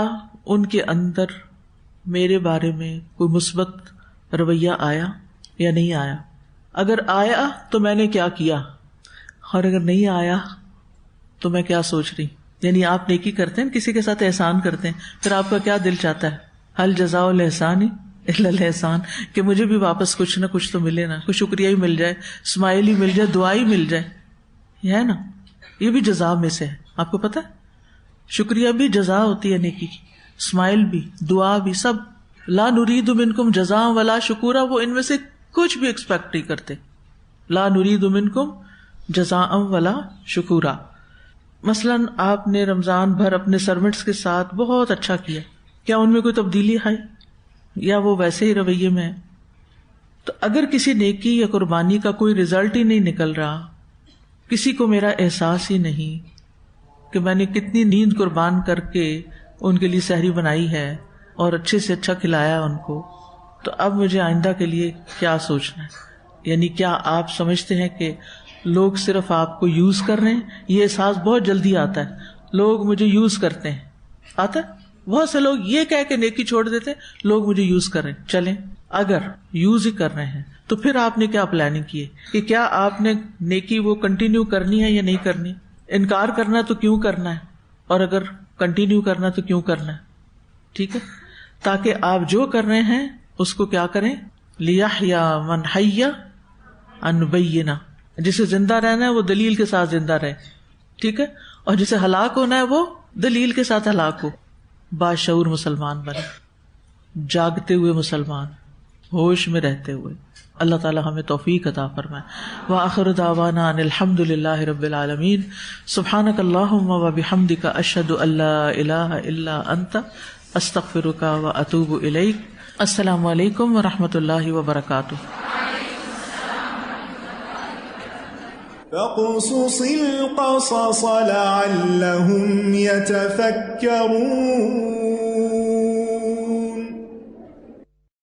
ان کے اندر میرے بارے میں کوئی مثبت رویہ آیا یا نہیں آیا. اگر آیا تو میں نے کیا کیا, اور اگر نہیں آیا تو میں کیا سوچ رہی. یعنی آپ نیکی کرتے ہیں, کسی کے ساتھ احسان کرتے ہیں, پھر آپ کا کیا دل چاہتا ہے, حل جزاء الاحسان الا الاحسان, کہ مجھے بھی واپس کچھ نہ کچھ تو ملے نا, کچھ شکریہ ہی مل جائے, اسمائل ہی مل جائے, دعا ہی مل جائے. یہ ہے نا, یہ بھی جزا میں سے ہے. آپ کو پتا ہے شکریہ بھی جزا ہوتی ہے نیکی کی, اسمائل بھی, دعا بھی, سب. لا نرید منکم جزاء ولا شکورا, وہ ان میں سے کچھ بھی ایکسپیکٹ نہیں کرتے. لا نرید منکم جزاء ولا شکورا. مثلاً آپ نے رمضان بھر اپنے سرونٹس کے ساتھ بہت اچھا کیا, کیا ان میں کوئی تبدیلی آئی یا وہ ویسے ہی رویے میں ہے؟ تو اگر کسی نیکی یا قربانی کا کوئی رزلٹ ہی نہیں نکل رہا, کسی کو میرا احساس ہی نہیں کہ میں نے کتنی نیند قربان کر کے ان کے لیے سحری بنائی ہے اور اچھے سے اچھا کھلایا ان کو, تو اب مجھے آئندہ کے لیے کیا سوچنا ہے. یعنی کیا آپ سمجھتے ہیں کہ لوگ صرف آپ کو یوز کر رہے ہیں؟ یہ احساس بہت جلدی آتا ہے, لوگ مجھے یوز کرتے ہیں. آتا ہے بہت سے لوگ یہ کہہ کے نیکی چھوڑ دیتے, لوگ مجھے یوز کر رہے ہیں. چلیں, اگر یوز ہی کر رہے ہیں تو پھر آپ نے کیا پلاننگ کی ہے کہ کیا آپ نے نیکی وہ کنٹینیو کرنی ہے یا نہیں کرنی. انکار کرنا تو کیوں کرنا ہے, اور اگر کنٹینیو کرنا تو کیوں کرنا ہے. ٹھیک ہے, تاکہ آپ جو کر رہے ہیں اس کو کیا کریں، لیحیا من حی عن بینہ، جسے زندہ رہنا ہے وہ دلیل کے ساتھ زندہ رہے، ٹھیک ہے، اور جسے ہلاک ہونا ہے وہ دلیل کے ساتھ ہلاک ہو، باشعور مسلمان بنے، جاگتے ہوئے مسلمان، ہوش میں رہتے ہوئے۔ اللہ تعالی ہمیں توفیق عطا فرمائے۔ وآخر دعوانا ان الحمد للہ رب العالمین۔ سبحانک اللہم وبحمدک، اشہد ان لا الہ الا انت، استغفرک واتوب الیک۔ السلام علیکم ورحمۃ اللہ وبرکاتہ۔ فاقصص القصص لعلهم يتفكرون